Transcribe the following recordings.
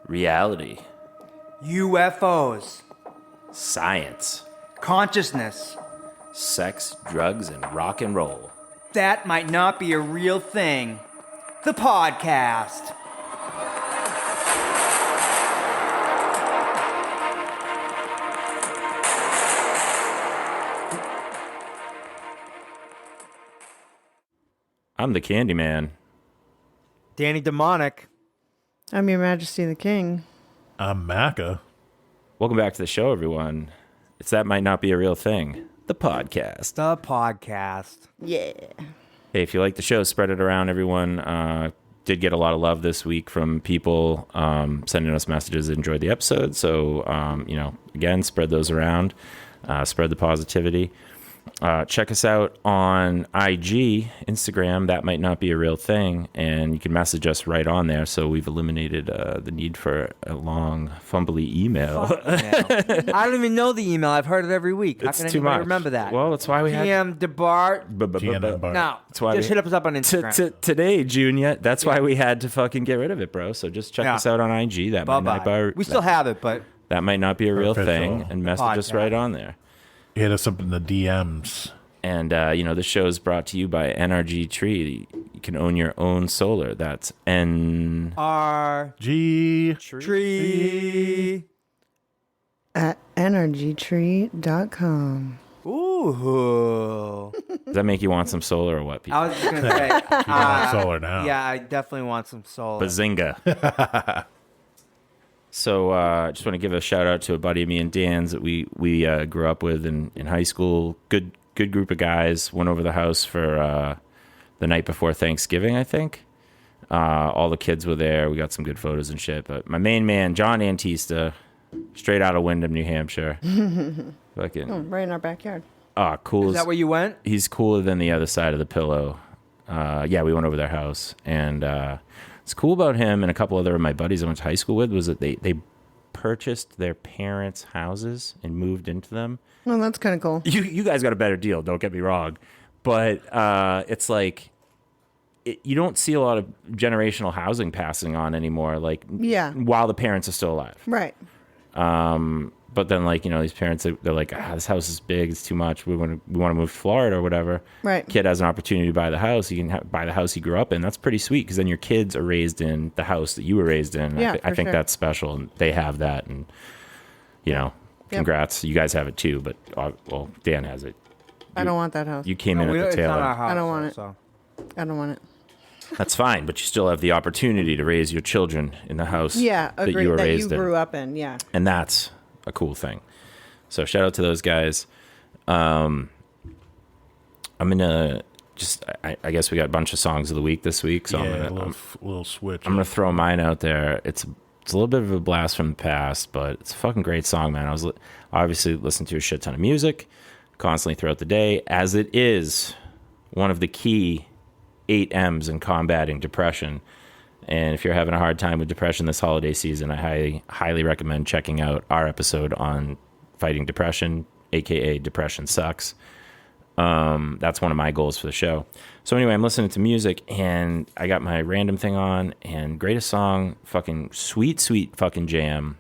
reality, UFOs, science, consciousness. sex, drugs, and rock and roll. That might not be a real thing. The podcast. I'm the Candyman. Danny Demonic. I'm Your Majesty the King. I'm Macca. Welcome back to the show, everyone. It's That Might Not Be a Real Thing, the podcast. The podcast. Yeah. Hey, if you like the show, spread it around, everyone. Did get a lot of love this week from people sending us messages that enjoyed the episode. So, again, spread those around. Spread the positivity. Check us out on IG, Instagram. That might not be a real thing, and you can message us right on there. So we've eliminated the need for a long, fumbly email. I don't even know the email. I've heard it every week. How It's can too anybody much. remember that? Well, that's why we had PM DeBart. TNN Bart. No, That's why just we- hit us up on Instagram. Today, Junior. That's why we had to fucking get rid of it, bro. So just check Yeah. us out on IG. That might not Bye-bye. We still have it, but that might not be a real Official. thing, and message us Podcast. right on there. Hit us up in the DMs. And, this show is brought to you by NRG Tree. You can own your own solar. That's our G. tree. At energytree.com. Ooh. Does that make you want some solar or what, people? I was just going to say. Solar now. Yeah, I definitely want some solar. Bazinga. So I just want to give a shout out to a buddy of me and Dan's that we grew up with in high school. Good group of guys. Went over the house for the night before Thanksgiving, I think. All the kids were there. We got some good photos and shit. But my main man, John Antista, straight out of Windham, New Hampshire. Fucking, Oh, right in our backyard. cool. Is that where you went? He's cooler than the other side of the pillow. Yeah, we went over their house, and what's cool about him and a couple other of my buddies I went to high school with was that they purchased their parents' houses and moved into them. Well, that's kind of cool. You guys got a better deal, don't get me wrong, but it's like you don't see a lot of generational housing passing on anymore. Like, Yeah. while the parents are still alive. Right. But then, like, these parents, they're like, this house is big, it's too much. We want to move to Florida or whatever. Right. Kid has an opportunity to buy the house. You can buy the house he grew up in. That's pretty sweet because then your kids are raised in the house that you were raised in. Yeah, I for think sure. that's special, and they have that. And congrats. You guys have it too, but well, Dan has it. I don't want that house. You came in No, at the it's tail not our end. house. I don't want it. So. I don't want it. That's fine, but you still have the opportunity to raise your children in the house Yeah, that agreed. you were That raised you in. grew up in. Yeah. And that's a cool thing. So shout out to those guys. I'm gonna just I guess we got a bunch of songs of the week this week, so Yeah, I'm little switch. gonna throw mine out there. It's a little bit of a blast from the past, but it's a fucking great song, man. I was obviously listening to a shit ton of music constantly throughout the day, as it is one of the key 8 M's in combating depression. And if you're having a hard time with depression this holiday season, I highly recommend checking out our episode on fighting depression, aka Depression Sucks. That's one of my goals for the show. So anyway, I'm listening to music and I got my random thing on, and greatest song, fucking sweet fucking jam,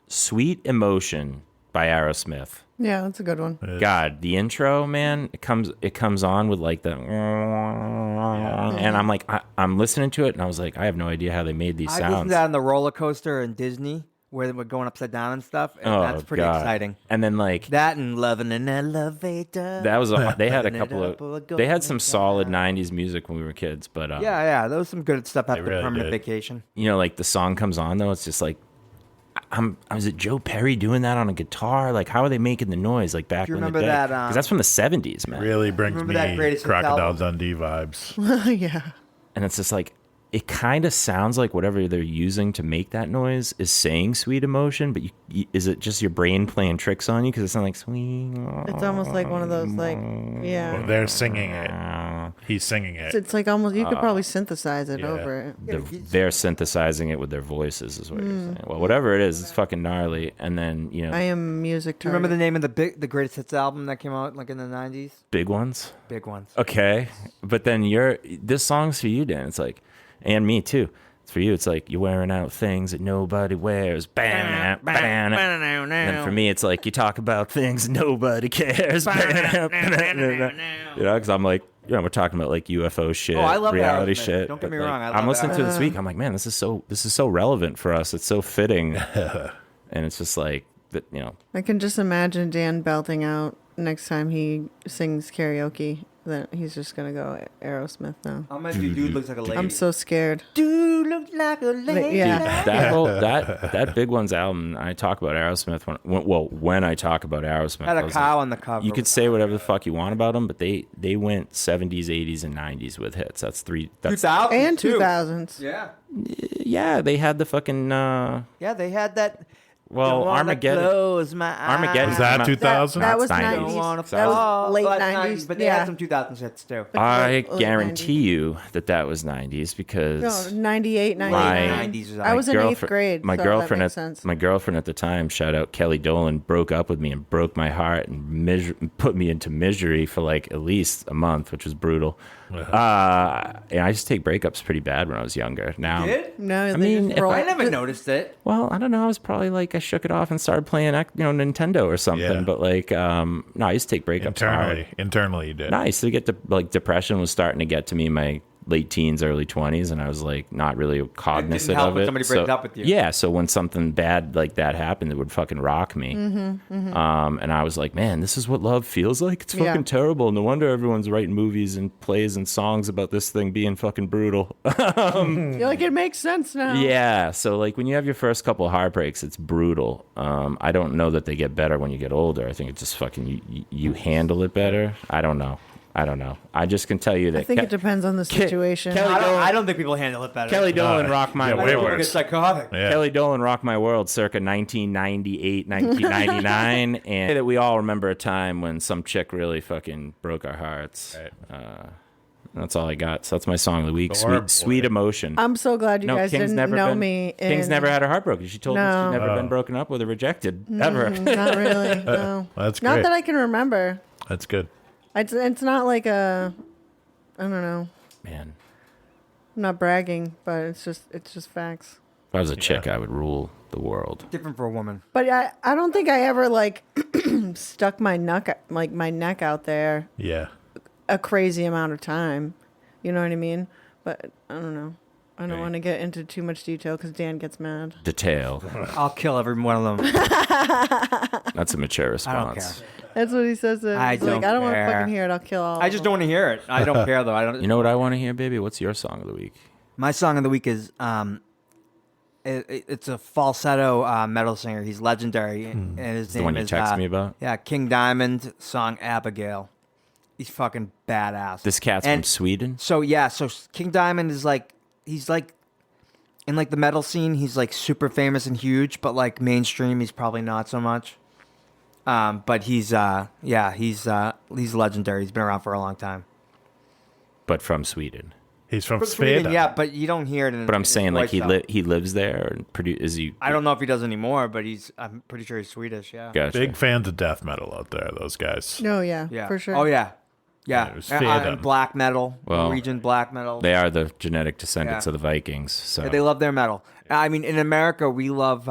Sweet Emotion by Aerosmith. Yeah, that's a good one. God, the intro, man, it comes on with like the, and I'm like, I'm listening to it, and I was like, I have no idea how they made these I listened sounds. to that on the roller coaster in Disney where they were going upside down and stuff. And that's pretty God. exciting. And then like That and Loving an Elevator. that was they had a Loving it couple up or of going they had some solid down. '90s music when we were kids, but Yeah, there was some good stuff after really Permanent did. Vacation. like the song comes on though, it's just like, is it Joe Perry doing that on a guitar? Like, how are they making the noise like back Do you in the remember day? that, Because that's from the '70s, man. Really brings Remember that me Greatest Hits Crocodile album? Dundee vibes. Yeah. And it's just like, it kind of sounds like whatever they're using to make that noise is saying sweet emotion, but is it just your brain playing tricks on you? Because it's not like sweet. It's almost like one of those, like, yeah. Well, they're singing it. He's singing it. It's like almost, you could probably synthesize it yeah. over it. They're synthesizing it with their voices, is what you're saying. Well, whatever it is, it's fucking gnarly. And then, I am music Do you remember target. the name of the Greatest Hits album that came out like in the 90s? big ones. Big ones. Okay. But then this song's for you, Dan. It's like, and me too. For you, it's like you're wearing out things that nobody wears. And for me, it's like you talk about things nobody cares. Because I'm like, we're talking about like UFO shit, I love reality Aerosmith. shit. Don't get but, me like, wrong, I I'm love listening to it this week. I'm like, man, this is so relevant for us. It's so fitting. And it's just like that, I can just imagine Dan belting out next time he sings karaoke. Then he's just gonna go Aerosmith now. I'm gonna do Dude Looks Like a Lady. I'm so scared. Dude looks like a lady. Yeah. that Big One's album. I talk about Aerosmith when I talk about Aerosmith. Had I a was cow like, on the cover. you could say whatever the fuck you want about them, but they went 70s, 80s, and 90s with hits. That's 2000 And too. 2000s. Yeah. Yeah, they had the fucking Yeah, they had that. well, Don't wanna Armageddon. Close my eyes. Armageddon. Was that Not- 2000? That was That's 90s. 90s. Wanna That was fall. late Well, that's 90s. but they Yeah. had some 2000s hits too. I Late guarantee you that was 90s because No, 98, My- 99. 90s was I was in 8th girlfriend- grade. My so girlfriend that makes at sense. my girlfriend at the time, shout out Kelly Dolan, broke up with me and broke my heart and put me into misery for like at least a month, which was brutal. And I used to take breakups pretty bad when I was younger. Now, Did? No, mean, just if roll- I never noticed it. well, I don't know. I was probably like I shook it off and started playing, Nintendo or something. Yeah. But like, no, I used to take breakups hard. Internally, you did. No, I used to get to like depression was starting to get to me in my late teens, early 20s, and I was like not really cognizant help of when it. somebody breaks up with you. Yeah, so when something bad like that happened, it would fucking rock me. And I was like, man, this is what love feels like. It's fucking Yeah. terrible. No wonder everyone's writing movies and plays and songs about this thing being fucking brutal. You're like, it makes sense now. Yeah, so like when you have your first couple of heartbreaks, it's brutal. I don't know that they get better when you get older. I think it's just fucking you handle it better. I don't know. I just can tell you that I think it depends on the situation. Kelly- I don't think people handle it better. Kelly Dolan rocked my yeah, world. way People get worse. psychotic. Yeah. Kelly Dolan rocked my world circa 1998, 1999, and that we all remember a time when some chick really fucking broke our hearts. Right. That's all I got. So that's my song of the week. Or- Sweet emotion. I'm so glad you guys King's didn't never know been, me. King's never had her heart broken. She told me No. she's never been broken up with or rejected ever. Not really. No. That's Not great. that I can remember. That's good. It's not like a. I don't know. Man, I'm not bragging, but it's just facts. if I was a chick, I would rule the world. Different for a woman. But I don't think I ever like stuck my neck out there Yeah. a crazy amount of time. You know what I mean? But I don't know. I don't want to get into too much detail because Dan gets mad. Detail. I'll kill every one of them. That's a mature I response. don't care. That's what he says. I He's like, don't I don't want to care. fucking hear it. I'll kill all. I of just them. don't want to hear it. I don't care though. I don't. You know what I want to hear, baby? What's your song of the week? My song of the week is it's a falsetto metal singer. He's legendary, and his the name one you is texted me about? Yeah, King Diamond song Abigail. He's fucking badass. This cat's And from Sweden. So yeah, so King Diamond is like he's like in like the metal scene. He's like super famous and huge, but like mainstream, he's probably not so much. But he's legendary. He's been around for a long time. But from Sweden. He's from From Sweden. Sweden, yeah, but you don't hear it. In But I'm his saying like voice, though. he lives there and is he? I don't know if he does anymore, but I'm pretty sure he's Swedish. Yeah. Gotcha. Big fans of death metal out there, those guys. No, yeah, Yeah. for sure. Oh yeah. Yeah, Yeah. it was And Sweden. black metal. Well, Norwegian black metal. They are the genetic descendants Yeah. of the Vikings. So Yeah, they love their metal. I mean, in America, we love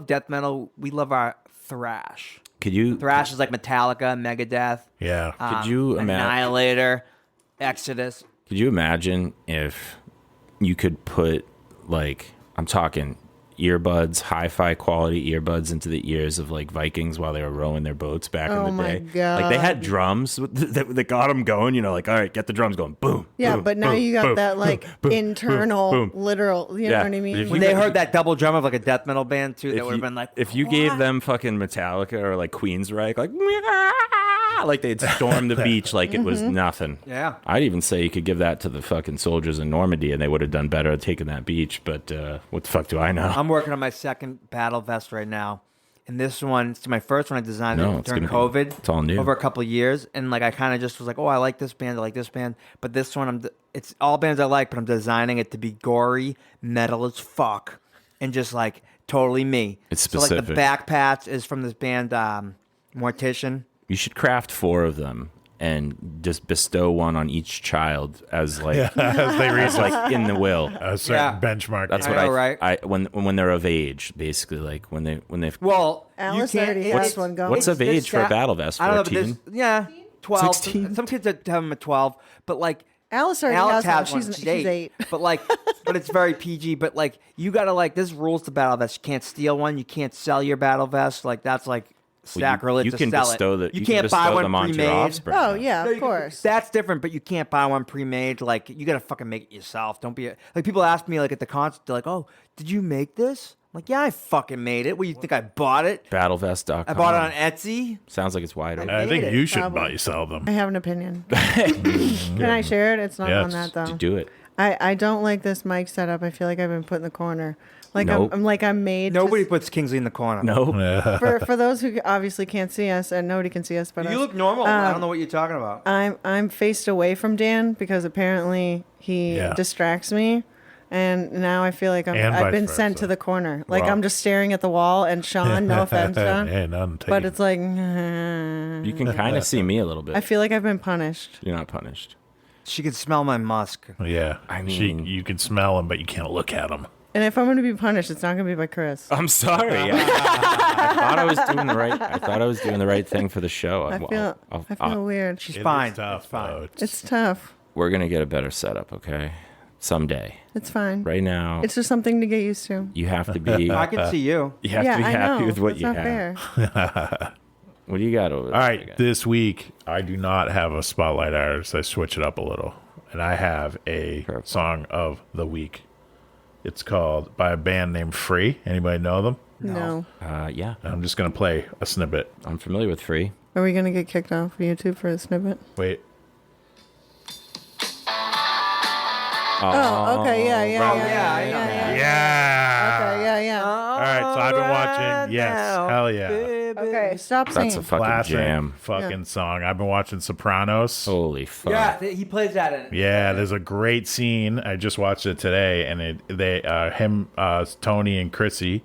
death metal. We love our thrash. could you Thrash is like Metallica, Megadeth. Yeah. could you imagine? Annihilator, Exodus. Could you imagine if you could put like I'm talking earbuds, hi-fi quality earbuds into the ears of like Vikings while they were rowing their boats back Oh in the my day? Like they had drums that got them going. You know, like all right, get the drums going. Boom. Yeah, boom, but now boom, you got boom, that like boom, internal, boom. literal. You know Yeah. what I mean? If When you they got- heard that double drum of like a death metal band too, that would have been like. if you gave them fucking Metallica or like Queensryche, like they'd storm the beach like it was nothing. Yeah. I'd even say you could give that to the fucking soldiers in Normandy and they would have done better at taking that beach. But what the fuck do I know? I'm working on my second battle vest right now. And this one, it's my first one I designed No, it it's during gonna be- COVID. it's all new. Over a couple of years. And like I kind of just was like, oh, I like this band, I like this band. But this one, it's all bands I like, but I'm designing it to be gory, metal as fuck, and just like totally me. It's So like the specific. back patch is from this band, Mortician. You should craft 4 of them and just bestow one on each child as like As they reach as like in the will. a certain Yeah. benchmark. That's I what know, I right? when they're of age, basically, like when they've Well, Alice you can't, already it's- has one going. what's of it's age for a sta- battle vest? I don't know, but 14? there's 12. 16? Some kids have them at 12, but like Alice already Alex has has one. one. She's 8. But like, but it's very PG. But like, you gotta like, there's rules to battle vest. You can't steal one. You can't sell your battle vest. Like that's like sacrilege you to can sell bestow it. you can't can buy bestow one them onto your pre-made. offspring. Oh yeah, No, of you can- course. that's different, but you can't buy one pre-made. Like you gotta fucking make it yourself. Don't be like people ask me like at the concert. They're like, "Oh, did you make this?" I'm like, "Yeah, I fucking made it." What do you think? I bought it. Battlevest.com. I bought it on Etsy. Sounds like it's wide open. I think made it, you should probably. buy sell them. I have an opinion. Can I share it? It's not Yes. on that though. To do it. I don't like this mic setup. I feel like I've been put in the corner. Like Nope. I'm made. Nobody puts Kingsley in the corner. No. For those who obviously can't see us, and nobody can see us, but You us, look normal. I don't know what you're talking about. I'm faced away from Dan because apparently he Yeah. distracts me, and now I feel like And I've vice been sent versa. to the corner. Like Wow. I'm just staring at the wall, and Sean, no offense, Sean, Hey, none but taken. it's like You can kind of see me a little bit. I feel like I've been punished. You're not punished. She can smell my musk. Yeah. I mean- you can smell them, but you can't look at them. And if I'm going to be punished, it's not going to be by Chris. I'm sorry. I thought I was doing the right. I thought I was doing the right thing for the show. I feel weird. She's It is fine. tough, It's fine. though. It's tough. We're gonna get a better setup, okay? Someday. It's fine. Right now, It's just something to get used to. you have to be. I can see you. You have yeah, to be I happy know. with what That's you not have. fair. What do you got over there? All right, this week I do not have a spotlight artist. I switch it up a little, and I have a Perfect. song of the week. It's called by a band named Free. Anybody know them? No. Yeah, I'm just gonna play a snippet. I'm familiar with Free. Are we going to get kicked off of YouTube for a snippet? Wait, Oh, okay. Yeah. yeah. yeah. Okay, yeah. All right, so I've been watching. Yes, hell yeah. Okay, stop That's singing. a fucking Classic jam. fucking song. I've been watching Sopranos. Holy fuck! Yeah, he plays that in it. Yeah, there's a great scene. I just watched it today, and Tony and Chrissy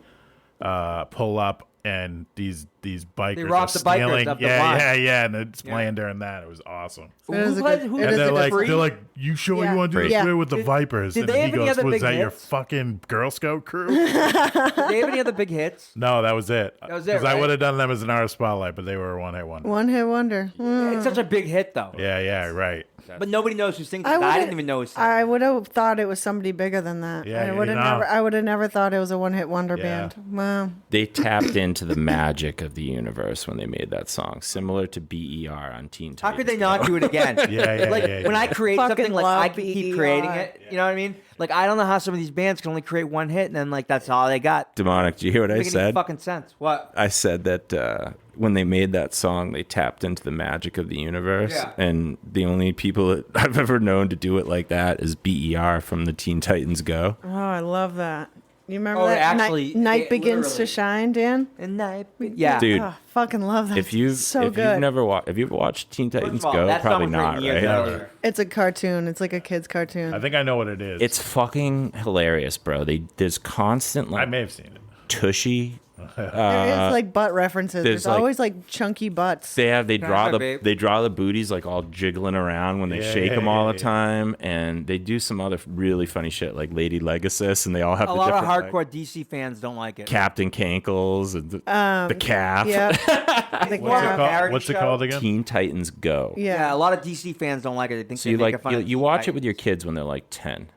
pull up, and these bikers rob are the bikers stealing. up the yeah, line. yeah, and it's playing during that. It was awesome. It is a plays- good- who it And is they're a like, good- they're like, you sure Yeah. you want to do this Yeah. way with the Vipers? did And they he have any goes, other was big that your hits? fucking Girl Scout crew? Do they have any other big hits? No, that was it. That was it, Because I right? would have done them as an artist spotlight, but they were a one-hit wonder. One hit wonder. It's such a big hit though. Yeah, right. But nobody knows who sings it. I I, would've- didn't even know who sang I it. would have thought it was somebody bigger than that. Yeah, I would have you know. never. I would have never thought it was a one hit wonder Yeah. band. Wow. They tapped into the magic of the universe when they made that song, similar to BER on Teen Titans. How could they not do it again? Yeah, Like yeah. when I create Fucking something, like love I can keep BER. creating it. You know what I mean? Like I don't know how some of these bands can only create one hit and then like that's all they got. Demonic, do you hear what I Doesn't make any said? fucking sense. What? I said that when they made that song, they tapped into the magic of the universe. Yeah. And the only people that I've ever known to do it like that is BER from the Teen Titans Go. Oh, I love that. You remember Oh, that? actually, Night it begins to literally- shine, Dan. And yeah, Dude, Oh, fucking love that. if you've so if good. you've never watched, have you ever watched Teen First Titans of all, Go? that song Probably was not, written years right? earlier. It's a cartoon. It's like a kid's cartoon. I think I know what it is. It's fucking hilarious, bro. There's constant I like may have seen it. tushy. there is like butt references. there's, There's like- always like chunky butts. They draw Hi, babe. they draw the booties like all jiggling around when they Yeah, shake them all yeah, the yeah. time, and they do some other really funny shit like Lady Legacy, and they all have A the lot of different, hardcore like, DC fans don't like it. Captain Cankles and the calf. Yeah. What's What's it called? What's it called again? Teen Titans Go. Yeah, Yeah. a lot of DC fans don't like it. They think So they you make like fun of you the watch it Titans. with your kids when they're like 10.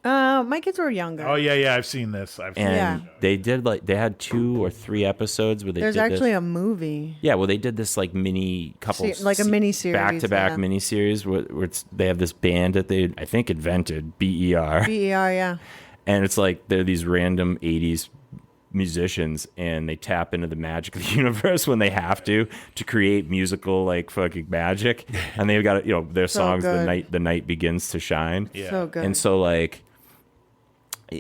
My kids were younger. Oh yeah, I've seen this. I've seen And Yeah. they did they had 2 or 3 episodes where they There's did actually this. a movie. Yeah, well, they did this like mini couple, Like a mini-series, back-to-back yeah. mini-series where they have this band that they, I think, invented, BER, BER, yeah. and it's like they're these random 80s musicians, and they tap into the magic of the universe when they have to create musical like fucking magic, and they've got their So songs good. the night begins to shine. Yeah. So good. And so like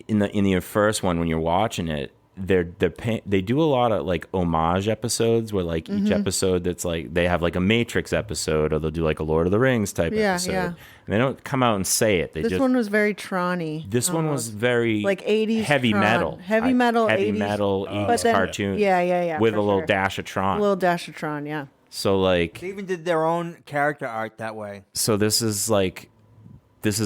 in the first one when you're watching it, they do a lot of like homage episodes where like Mm-hmm. each episode that's like they have like a Matrix episode, or they'll do like a Lord of the Rings type Yeah, episode. yeah. And they don't come out and say it. They This just one was very Tron-y. this one was very Like 80s heavy Tron. Metal. Heavy metal, heavy 80s. metal But 80s then- cartoon. yeah, With for a little sure. dash of Tron. A little dash of Tron, yeah. So like, They even did their own character art that way. so this is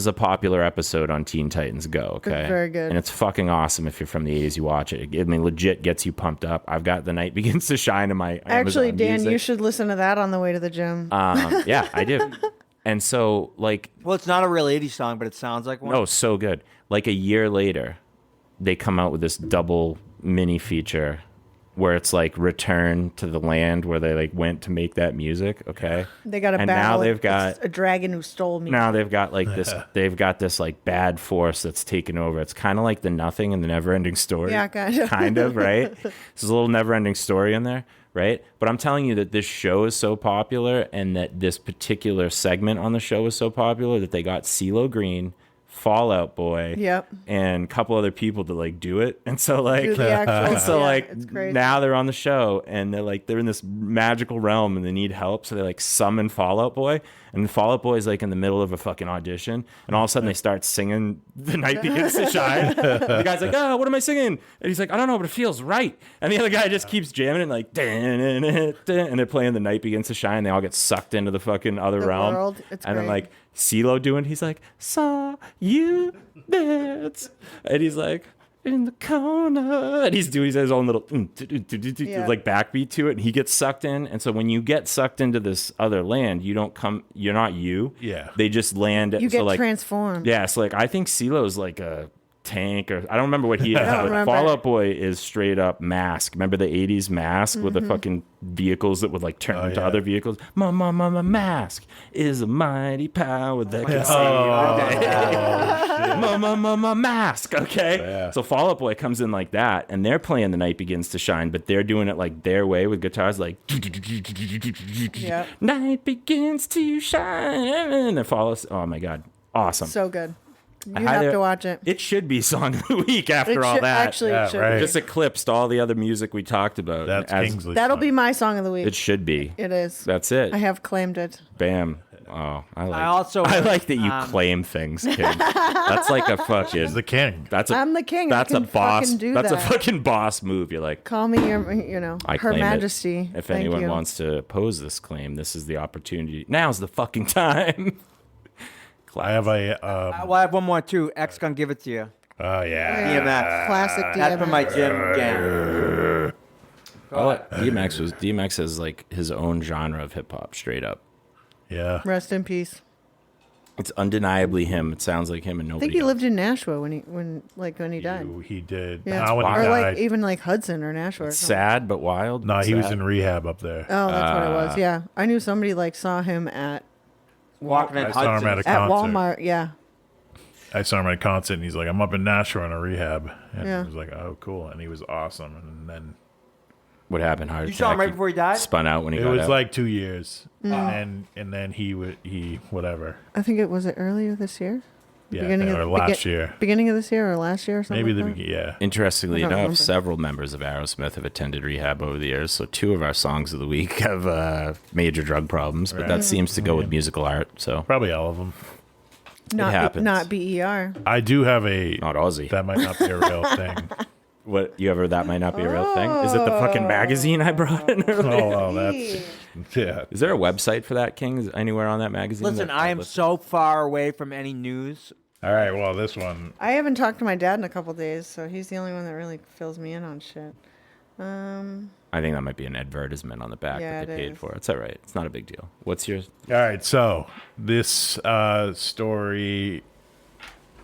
a popular episode on Teen Titans Go, okay? It's very good. And it's fucking awesome if you're from the 80s, you watch it. I mean, legit gets you pumped up. I've got The Night Begins to Shine in my Actually, Amazon Dan, Music. you should listen to that on the way to the gym. Yeah, I do. And so, like, Well, it's not a real 80s song, but it sounds like one. oh, so good. Like a year later, they come out with this double mini feature where it's like return to the land where they like went to make that music, okay? They got a and battle. now they've got It's a dragon who stole me. now they've got like this they've got this like bad force that's taken over. It's kind of like the Nothing and the Never Ending Story. Yeah, kind of. Kind of, right? There's a little Never Ending Story in there, right? But I'm telling you that this show is so popular and that this particular segment on the show is so popular that they got CeeLo Green, Fallout Boy, Yep. and a couple other people to like do it. And so like Do the actual- and so yeah, like it's crazy. now they're on the show and they're in this magical realm and they need help, so they like summon Fallout Boy, and Fallout Boy is like in the middle of a fucking audition, and all of a sudden they start singing The Night Begins to Shine. The guy's like, oh, what am I singing? And he's like, I don't know, but it feels right. And the other guy just keeps jamming it like and they're playing The Night Begins to Shine. They all get sucked into the fucking other The realm. world. It's and then great. like Ceelo doing, he's like, saw you dance, and he's like in the corner, and he's doing his own little Yeah. like backbeat to it, and he gets sucked in. And so when you get sucked into this other land, you're not you. Yeah. They just land. You so get like, transformed. yeah, so like I think CeeLo's like a tank, or I don't remember what he is. don't But remember. Fall Out Boy is straight up Mask. Remember the 80s Mask with the fucking vehicles that would like turn into yeah. other vehicles? My Mask is a mighty power that can save my Mask. Okay, Yeah. so Fall Out Boy comes in like that, and they're playing The Night Begins to Shine, but they're doing it like their way with guitars, like Yep. Night begins to shine, and it follows. Oh my god, awesome! So good. You I have highly- to watch it. It should be song of the week after It all should- that. Actually, Yeah, it should. right. Just eclipsed all the other music we talked about. That's as- Kingsley. That'll be my song of the week. It should be. It is. That's it. I have claimed it. Bam. Oh, I like. I like that you claim things, King. That's like a fucking. He's the king. That's a. I'm the king. I That's a can boss. fucking do that's that. a fucking boss move. You're like, Call me your, I Her claim Majesty. It. If Thank anyone you. wants to oppose this claim, this is the opportunity. Now's the fucking time. I have a. Well, I have one more too. X gonna give it to you. Oh yeah. DMX. Classic That's for my DMX. gym gang. DMX has like his own genre of hip hop, straight up. Yeah. Rest in peace. It's undeniably him. It sounds like him and I nobody. think he else. lived in Nashville when he died. He did. Yeah, Not when he or like died. even like Hudson or Nashville. Or something. Sad but wild. No, he was Sad. in rehab up there. Oh, that's what it was. Yeah, I knew somebody like saw him at Walking in I saw him Hudson. at a at concert. Walmart. Yeah, I saw him at a concert, and he's like, "I'm up in Nashville in a rehab," and Yeah. I was like, "Oh, cool!" And he was awesome. And then What happened? Heart You saw him attack. right before he died? Spun out when he it got was out. like 2 years, and then he whatever. I think it was earlier this year. Yeah, Beginning or of- last year. Beginning of this year or last year or something. Maybe the like that? yeah. Interestingly I don't enough, remember. several members of Aerosmith have attended rehab over the years. So 2 of our songs of the week have major drug problems, but Right. that seems to go with musical art. So Probably all of them. happens. Not BER. I do have a. not Aussie. That might not be a real thing. What you ever? That might not be a real thing. Is it the fucking magazine I brought in earlier? Oh, well, that's yeah. Is there a website for that, King? Is anywhere on that magazine? Listen, that- I am so far away from any news. All right. Well, this one. I haven't talked to my dad in a couple days, so he's the only one that really fills me in on shit. I think that might be an advertisement on the back Yeah, that they it paid is. for. It's all right. It's not a big deal. What's yours? All right. So this story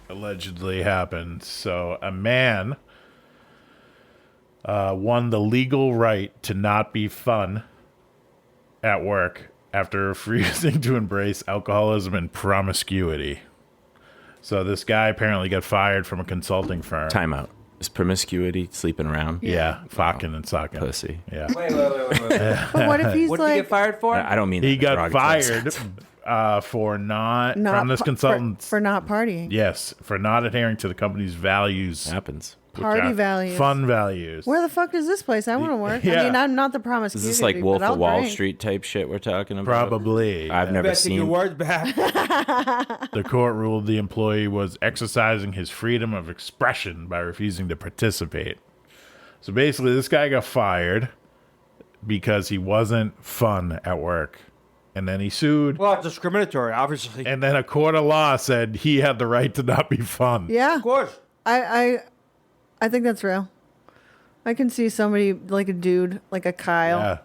allegedly happened. So a man won the legal right to not be fun at work after refusing to embrace alcoholism and promiscuity. So this guy apparently got fired from a consulting firm. Timeout. Is promiscuity sleeping around? Yeah, fucking and sucking. Pussy. Yeah. Wait. But what if he's What did he like get fired for? I don't mean He that in a got derogatory fired sense. for not not from this pa- consultant. for not partying? Yes, for not adhering to the company's values. Happens. which Party are values. Fun values. Where the fuck is this place? I want to work. Yeah. I mean, I'm not the promised. Is this like Wolf but I'll of Wall drink. Street type shit we're talking about? Probably. I've never Better take your seen. words back. The court ruled the employee was exercising his freedom of expression by refusing to participate. So basically, this guy got fired because he wasn't fun at work. And then he sued. Well, it's discriminatory, obviously. And then a court of law said he had the right to not be fun. Yeah. Of course. I think that's real. I can see somebody like a dude, like a Kyle. Yeah.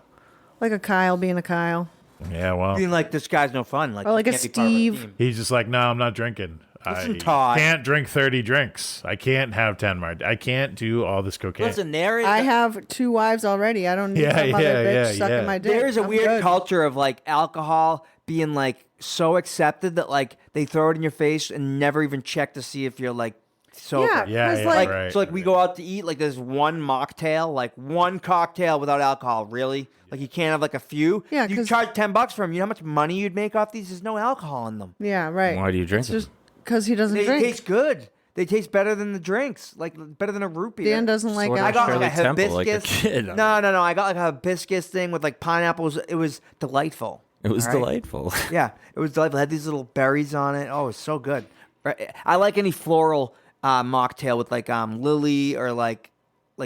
Like a Kyle being a Kyle. Yeah, well. Being like, this guy's no fun. Like, Or like he a can't be part of our Steve. team. He's just like, no, I'm not drinking. Listen, I Todd. can't drink 30 drinks. I can't have 10 more. I can't do all this cocaine. Listen, there is I have 2 wives already. I don't need Yeah, some other yeah, bitch yeah, sucking yeah. my dick. There's a I'm weird good. culture of like alcohol being like so accepted that like they throw it in your face and never even check to see if you're like sober. Yeah, Yeah, 'cause, yeah, like, right. So like we go out to eat, like there's one mocktail, like one cocktail without alcohol. Really? Like you can't have like a few. Yeah, you 'cause- charge $10 for them. You know how much money you'd make off these? There's no alcohol in them. Yeah, right. Why do you drink It's it? just because he doesn't They drink. taste good. They taste better than the drinks, like better than a root beer. Dan doesn't like Order I got alcohol. like a Shirley Temple like a hibiscus. kid. No. I got like a hibiscus thing with like pineapples. It was delightful. It was All right? delightful. Yeah, it was delightful. It had these little berries on it. Oh, it's so good. Right. I like any floral mocktail with like lily or like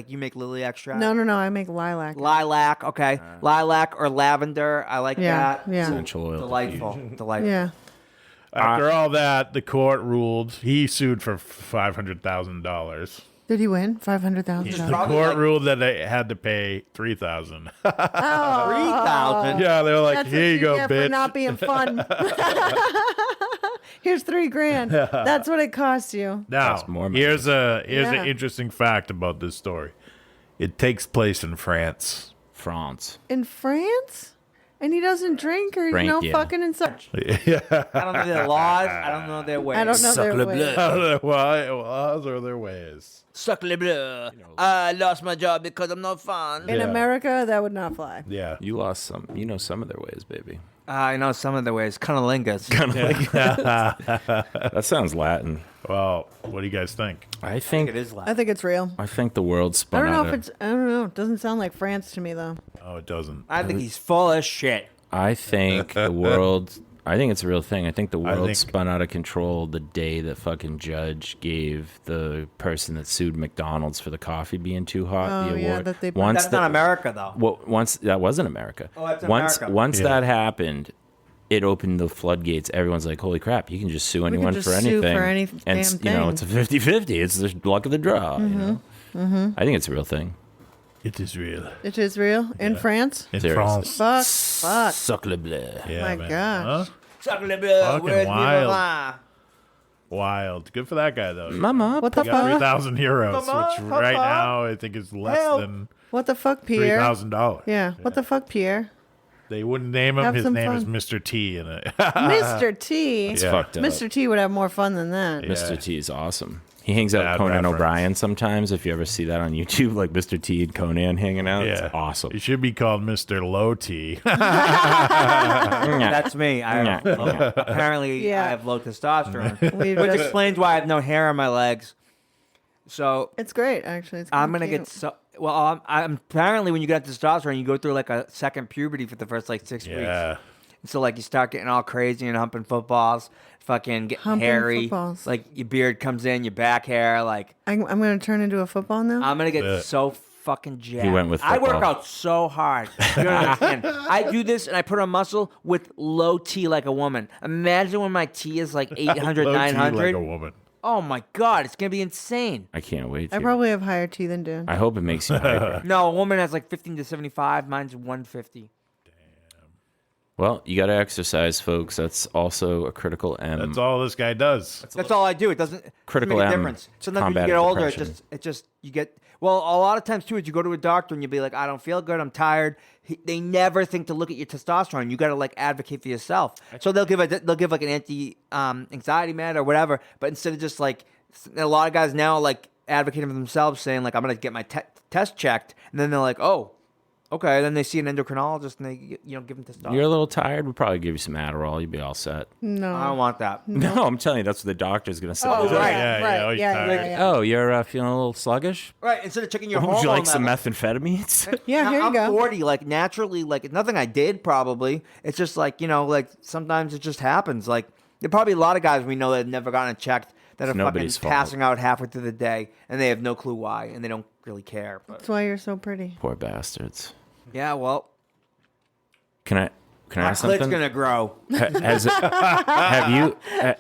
you make lily extract. No, I make lilac. Lilac, okay. Lilac or lavender. I like Yeah, that. yeah. Essential oil. Delightful. Delightful. Yeah. After all that, the court ruled he sued for $500,000. Did he win? The $500,000. Probably court like- ruled that they had to pay $3,000. 3,000. Yeah, they were like, That's here what you go, get bitch. for not being fun. Here's $3,000. That's what it costs you. Now, That's more money. here's Yeah. an interesting fact about this story. It takes place in France. France. In France? And he doesn't drink or Frank, no yeah. fucking and such. I don't know their laws. I don't know their ways. I don't know their Suck le ways. bleu. Why? Laws are their ways. Suck le bleu. I lost my job because I'm not fun. In Yeah. America, that would not fly. Yeah. You lost some. You know some of their ways, baby. I know some of their ways. Cunnilingus. That sounds Latin. Well, what do you guys think? I think. It is I Latin. think it's real. I think the world I spun don't know out if of. it's. I don't know. It doesn't sound like France to me though. Oh, it doesn't. I think he's full of shit. I think the world. I think it's a real thing. I think the world think- spun out of control the day that fucking judge gave the person that sued McDonald's for the coffee being too hot Oh, the yeah, award. that they- once That's not America, though. Well, once that wasn't America. Oh, that's once America. once Yeah. that happened, it opened the floodgates. Everyone's like, "Holy crap! You can just sue can anyone just for sue anything." for any and damn you know, thing. it's a 50-50. It's the luck of the draw. You know? I think it's a real thing. It is real. It is real in France. In Seriously. France. Fuck. Suck le bleu. Yeah, My man. gosh. Huh? Suck le bleu. Fucking Where's wild. Mila? Wild. Good for that guy, though. Mama, What the He got fuck? 3,000 euros, Mama, which right Papa. now I think is less Help. than What the fuck, Pierre? $3,000. Yeah. What the fuck, Pierre? They wouldn't name him. Have His some name is fun. Mr. T in it. Mr. T. it's Yeah. fucked up. Mr. T would have more fun than that. Yeah. Mr. T is awesome. He hangs out with Bad Conan reference. O'Brien sometimes. If you ever see that on YouTube, like Mr. T and Conan hanging out, it's awesome. He should be called Mr. Low T. That's me. I have apparently Yeah. I have low testosterone, We've which just- explains why I have no hair on my legs. So It's great, actually. It's I'm kinda gonna cute. get so well. I'm apparently when you get testosterone, you go through like a second puberty for the first like 6 weeks. Yeah. So like you start getting all crazy and humping footballs, fucking getting Humping hairy. footballs. Like your beard comes in, your back hair. Like I'm going to turn into a football now. I'm gonna get Yeah. so fucking jacked. He went with I work football. out so hard. You don't understand. I do this and I put on muscle with low T like a woman. Imagine when my T is like 800, Low T 900. like a woman. Oh my god, it's gonna be insane. I can't wait. I To. probably have higher T than Dan. I hope it makes you hyper. No, a woman has like 15 to 75. Mine's 150. Well, you got to exercise, folks. That's also a critical M. That's all this guy does. That's all I do. It doesn't Critical make a M, difference. Sometimes when you combat get older, depression. it just you get well. A lot of times too, is you go to a doctor and you be like, I don't feel good. I'm tired. They never think to look at your testosterone. You got to like advocate for yourself. So they'll give like an anti anxiety med or whatever. But instead of just like a lot of guys now like advocating for themselves, saying like I'm gonna get my test checked, and then they're like, oh, okay. Then they see an endocrinologist and they give them testosterone. You're a little tired. We'll probably give you some Adderall. You'll be all set. No. I don't want that. No, I'm telling you, that's what the doctor's going to say. Oh, right. right, Yeah, right. yeah, Yeah, tired. yeah, yeah. Oh, you're feeling a little sluggish? Right. Instead of checking your Would hormone you like some levels. methamphetamines? Yeah, Now, here you I'm go. 40, like naturally, like it's nothing I did probably. It's just like, like sometimes it just happens. Like there are probably a lot of guys we know that have never gotten it checked that It's are fucking nobody's fault. passing out halfway through the day and they have no clue why and they don't really care. But That's why you're so pretty. Poor bastards. Yeah, well, Can I my ask clit's something? gonna grow.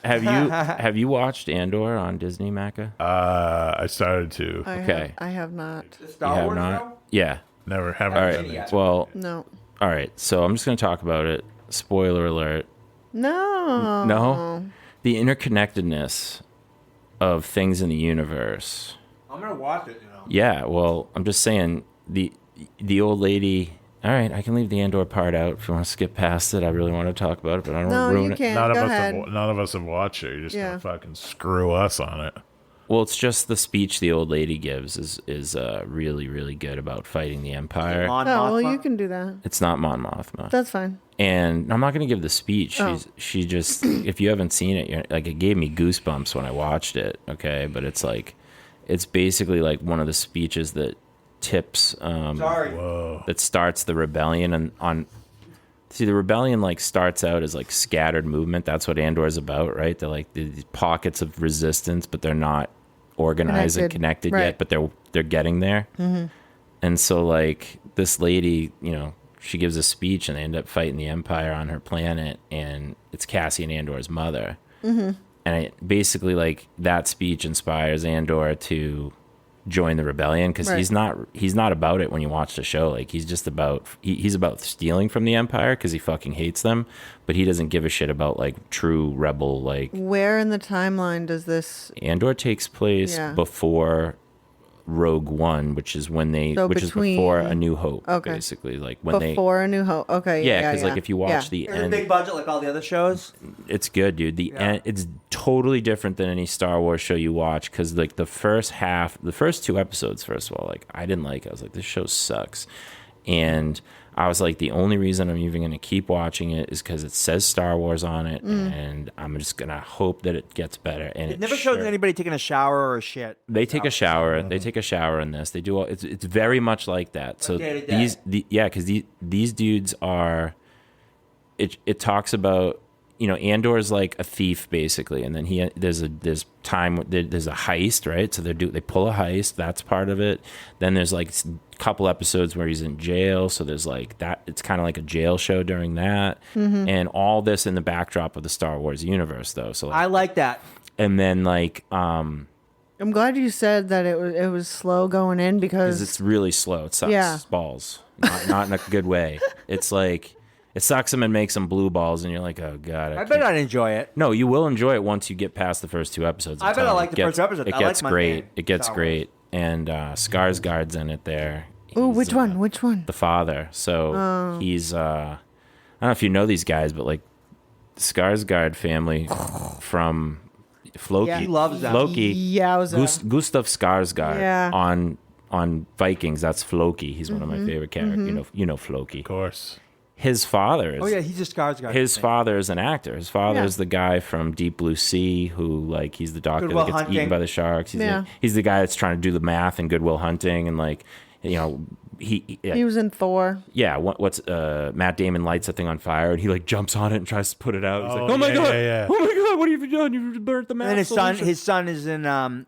Have you watched Andor on Disney, Macca? I started to. Okay. I have not. The You Star have Wars not? show? Yeah. Haven't All done right. it yet. Well, No. all right. So I'm just going to talk about it. Spoiler alert. No. No. The interconnectedness of things in the universe. I'm gonna watch it. Yeah. Well, I'm just saying the old lady. All right, I can leave the Andor part out if you want to skip past it. I really want to talk about it, but I don't No, want to ruin you it. can't. None Go of ahead. us have watched it. You're just Yeah. gonna fucking screw us on it. Well, it's just the speech the old lady gives is really, really good about fighting the Empire. Oh, well, you can do that. It's not Mon Mothma. That's fine. And I'm not going to give the speech. She just, if you haven't seen it, like it gave me goosebumps when I watched it. Okay, but it's like, it's basically like one of the speeches that tips, Sorry. that starts the rebellion See, the rebellion like starts out as like scattered movement. That's what Andor is about, right? They're like these pockets of resistance, but they're not organized and connected Right. yet. But they're getting there. Mm-hmm. And so, like this lady, she gives a speech, and they end up fighting the Empire on her planet, and it's Cassian Andor's mother. Mm-hmm. And basically, like that speech inspires Andor to join the rebellion because Right. he's not about it when you watch the show. Like he's just about he's about stealing from the Empire because he fucking hates them, but he doesn't give a shit about like true rebel. Like Where in the timeline does this? Andor takes place Yeah. before Rogue One, which is when they So which is between- before A New Hope. Okay. Basically, like when Before A New Hope. Okay. they because like if you watch the Is it a end, big budget like all the other shows? it's good, dude. The end, it's totally different than any Star Wars show you watch because like the first 2 episodes, first of all, like I didn't like it. I was like, this show sucks, and I was like, the only reason I'm even going to keep watching it is because it says Star Wars on it, and I'm just gonna hope that it gets better. And It never shows anybody taking a shower or a shit. They take a shower. They take a shower in this. They do all. It's very much like that. So day to day. because these dudes are. It talks about Andor's like a thief basically, and then there's a heist, right? So they pull a heist. That's part of it. Then there's like a couple episodes where he's in jail. So there's like that. It's kind of like a jail show during that, and all this in the backdrop of the Star Wars universe, though. So I like that. and then like I'm glad you said that it was slow going in because because it's really slow. It sucks Yeah. balls, not in a good way. It's like it sucks them and makes them blue balls, and you're like, oh god. I bet I'd enjoy it. No, you will enjoy it once you get past the first 2 episodes. I bet I like the first episode. It I gets like great. mundane It gets Star great, and Skarsgård's in it there. Ooh, He's, which one? Which one? The father. So he's I don't know if you know these guys, but like Skarsgård family from Floki. Yeah. He loves them. Floki. Yowza. Gustav Skarsgård Yeah. on Vikings. That's Floki. He's one of my favorite characters. You know Floki. Of course. His father is. Oh yeah, he's a Skarsgård. His father is an actor. His father Yeah. is the guy from Deep Blue Sea who, like, he's the doctor Good Will that gets Hunting. eaten by the sharks. Yeah. He's the guy that's trying to do the math in Good Will Hunting, and like, he He was in Thor. yeah. What's Matt Damon lights a thing on fire and he like jumps on it and tries to put it out. He's like, oh my yeah, god, yeah. oh my god, what have you done? You burnt the math. And his son is in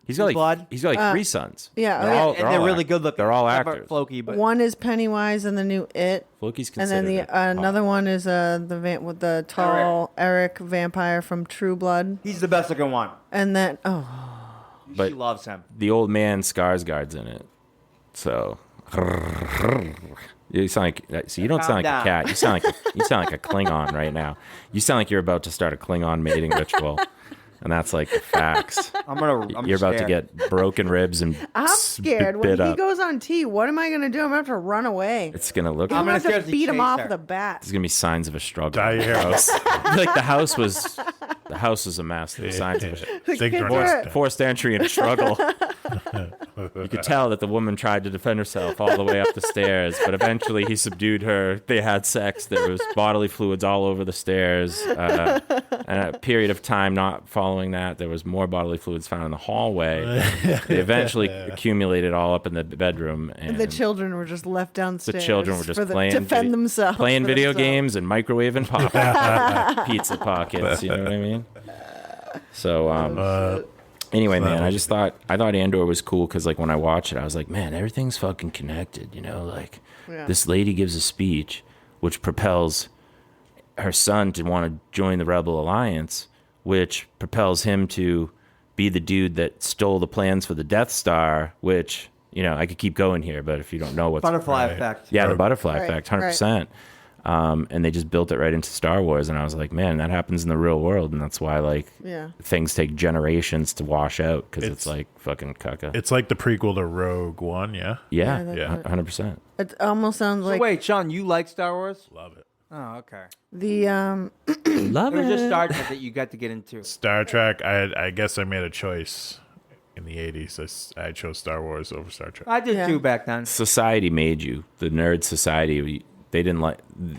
He's got like Blood. he's got like 3 sons. yeah, they're oh, yeah. all, And they're all really act- good looking. They're all Except for actors. Floki, but One is Pennywise in the new It, Floki's and considered. then another one is with the tall Eric vampire from True Blood, he's the best looking one. and then But- she loves him. the old man Skarsgård's in it. So you sound like you don't sound like Calm a cat. You sound like a Klingon right now. You sound like you're about to start a Klingon mating ritual, and that's like the facts. I'm You're about to scared. get broken ribs and I'm scared when bit he up. goes on T. What am I gonna do? I'm gonna have to run away. It's gonna look. I'm I'm gonna gonna have to seriously beat him chase off her. with a bat. There's gonna be signs of a struggle. Dye your hair. Like the house was a mess. There were signs of a Think kids we're are- not- forced entry and struggle. You could tell that the woman tried to defend herself all the way up the stairs, but eventually he subdued her. They had sex. There was bodily fluids all over the stairs. And a period of time not following that, there was more bodily fluids found in the hallway. They eventually accumulated all up in the bedroom. And The children were just left downstairs. the children were just playing defend themselves. playing for video themselves. games and microwaving pizza pockets. You know what I mean? So Anyway, So man, that I thought Andor was cool because like when I watched it, I was like, man, everything's fucking connected. You know, like Yeah. this lady gives a speech which propels her son to want to join the Rebel Alliance, which propels him to be the dude that stole the plans for the Death Star. Which, you know, I could keep going here, but if you don't know what's Butterfly Right. effect. yeah, the butterfly Right, effect, 100%. And they just built it right into Star Wars, and I was like, man, that happens in the real world, and that's why like Yeah. things take generations to wash out because it's It's- like fucking caca. It's like the prequel to Rogue One, yeah? Yeah, that's Yeah. it. 100%. It almost sounds So like wait, Sean, you like Star Wars? Love it. Oh, okay. the Love It was just Star Trek that you got to get into. Star Trek, I guess I made a choice in the 80s. I chose Star Wars over Star Trek. I did Yeah. too back then. Society made you the nerd society. They didn't like.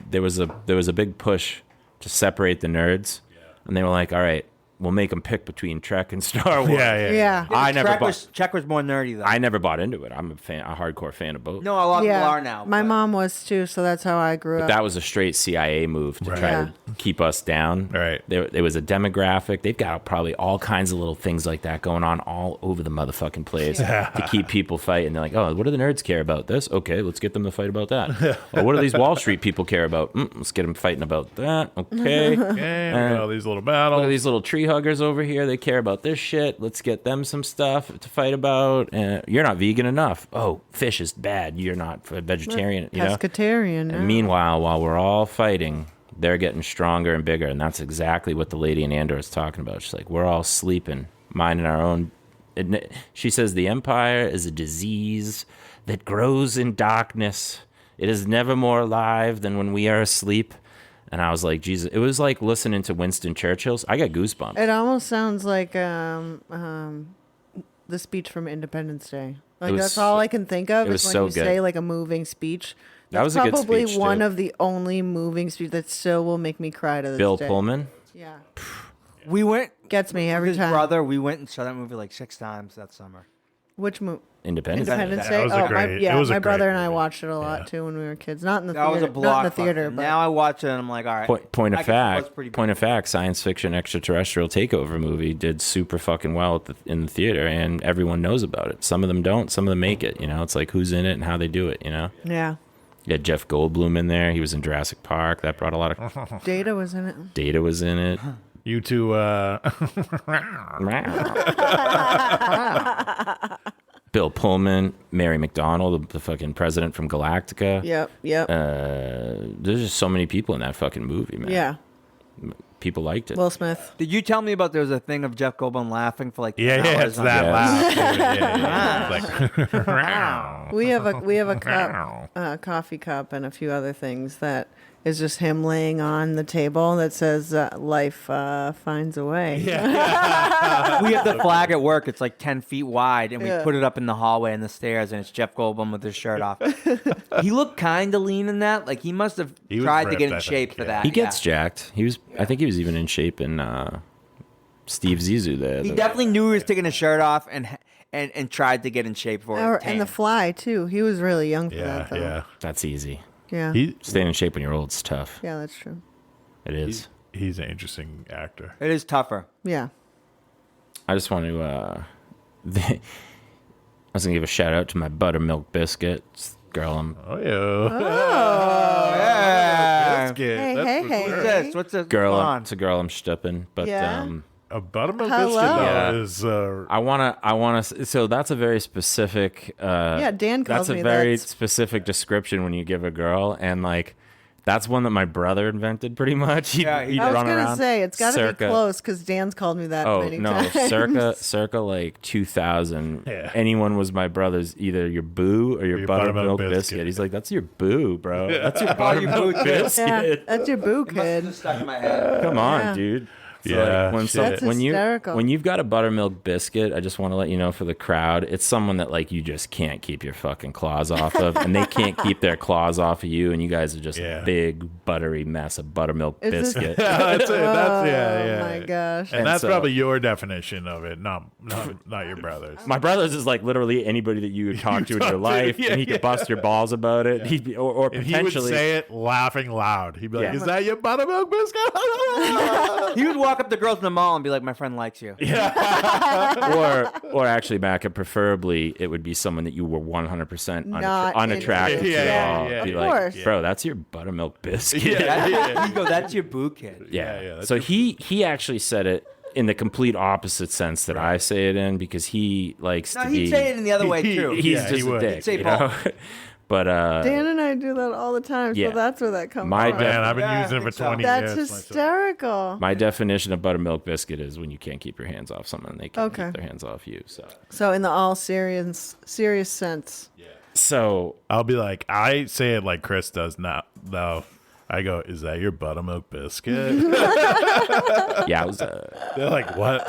There was a big push to separate the nerds, and they were like, all right, we'll make them pick between Trek and Star Wars. yeah. I never Trek was more nerdy though. I never bought into it. I'm a hardcore fan of both. no, a lot of people are now. My but- mom was too, so that's how I grew up. That was a straight CIA move to Right. try Yeah. to keep us down. Right. There was a demographic. They've got probably all kinds of little things like that going on all over the motherfucking place to keep people fighting. They're like, oh, what do the nerds care about? This? Okay, let's get them to fight about that. Or what do these Wall Street people care about? Let's get them fighting about that. Okay. Okay, we got all these little Look battles. at these little tree huggers over here. They care about this shit. Let's get them some stuff to fight about. You're not vegan enough. Oh, fish is bad. You're not a vegetarian. You know? Pescatarian. And now. meanwhile, while we're all fighting, they're getting stronger and bigger. And that's exactly what the lady in Andor is talking about. She's like, we're all sleeping, minding our own. She says, the Empire is a disease that grows in darkness. It is never more alive than when we are asleep. And I was like, Jesus, it was like listening to Winston Churchill's. I got goosebumps. It almost sounds like the speech from Independence Day. Like was that's all I can think of. it was is when so you good. say like a moving speech. That That's was a good probably speech, one too. of the only moving speeches that still will make me cry to this Bill day. Pullman, Yeah, We went gets me every with his time. brother. We went and saw that movie like 6 times that summer. Which movie? Independence. Independence That Day. was a Oh, great- yeah, it was a my brother great and I movie. watched it a lot Yeah. too when we were kids. Not in the That theater. was a Not in block. the theater, but Now I watch it and I'm like, all right. Point I of guess it was pretty fact, point of fact, science fiction extraterrestrial takeover movie did super fucking well in the theater, and everyone knows about it. Some of them don't, some of them make it. You know, it's like who's in it and how they do it. You know, yeah, you had Jeff Goldblum in there. He was in Jurassic Park. That brought a lot of. Data was in it. Data was in it. You two, Bill Pullman, Mary McDonnell, the fucking president from Galactica. Yep, yep. There's just so many people in that fucking movie, man. yeah, People liked it. Will Smith. Did you tell me about there was a thing of Jeff Goldblum laughing for like 10 yeah, hours it's on that Yeah. laugh. It's like, We have a cup, coffee cup, and a few other things that is just him laying on the table that says "Life finds a way." We have the flag at work. It's like 10 feet wide, and we Yeah. put it up in the hallway and the stairs, and it's Jeff Goldblum with his shirt off. He looked kind of lean in that. Like he must have He was tried to ripped, get in I shape think, for yeah. that. He gets jacked. I think he was even in shape in Steve Zissou there. He definitely knew he was taking his shirt off and tried to get in shape for it. And The Fly too. He was really young for yeah, that though. yeah. That's easy. Yeah. He, Staying in shape when you're old is tough. Yeah, that's true. It is. he's an interesting actor. It is tougher. Yeah. I just want to. I was gonna give a shout out to my buttermilk biscuits girl. Oh, yeah. Yeah. Biscuit. Hey, That's hey, what's hey. weird. What's this? What's this? Girl, Come on. it's a girl I'm stepping, but Yeah? A buttermilk Hello. biscuit, though, Yeah. is... I wanna. So that's a very specific. Yeah, Dan calls That's me a very that. specific description when you give a girl, and like, that's one that my brother invented pretty much. He'd Yeah, he I was run gonna around say it's got to be circa- close because Dan's called me that Oh many no, times. circa like 2000. Yeah. Anyone was my brother's either your boo or your Your buttermilk buttermilk biscuit. biscuit. He's like, that's your boo, bro. That's your Oh, you buttermilk boo too. Yeah, biscuit. that's your boo It must have kid. just stuck in my head. Come on, Yeah. dude. So, Yeah, like, when, shit. That's hysterical. when you've got a buttermilk biscuit, I just want to let you know for the crowd, it's someone that like you just can't keep your fucking claws off of, and they can't keep their claws off of you, and you guys are just Yeah. a big buttery mess of buttermilk Is this- biscuit. Yeah, that's it. That's, yeah, Oh yeah. my gosh. And And that's so- probably your definition of it, not your brother's. My brother's is like literally anybody that you would talk to in talk your to, life, yeah, and he could yeah. bust your balls about it. He'd be, or And he would potentially. say it laughing loud. He'd be like, Yeah. "Is that your buttermilk biscuit?" He would walk walk up to girls in the mall and be like, "My friend likes you." or actually, Mac, preferably it would be someone that you were 100% Not unattracted to interested. at all. Yeah, Be of like, course. bro, that's your buttermilk biscuit. You go, "That's your boo kid." Yeah. So he actually said it in the complete opposite sense that I say it in, because he likes No, to he'd be. say it in the other way too. He's Yeah, just he a would. dick, He'd say you know? But Dan and I do that all the time, Yeah. so that's where that comes My from. Man, I've been Yeah, I using it for think so. 20 That's years. myself. hysterical. my definition of buttermilk biscuit is when you can't keep your hands off someone, they can't Okay. keep their hands off you. So in the all serious sense. So I'll be like, I say it like Chris does now, though. I go, is that your buttermilk biscuit? yeah, it was, They're like, what?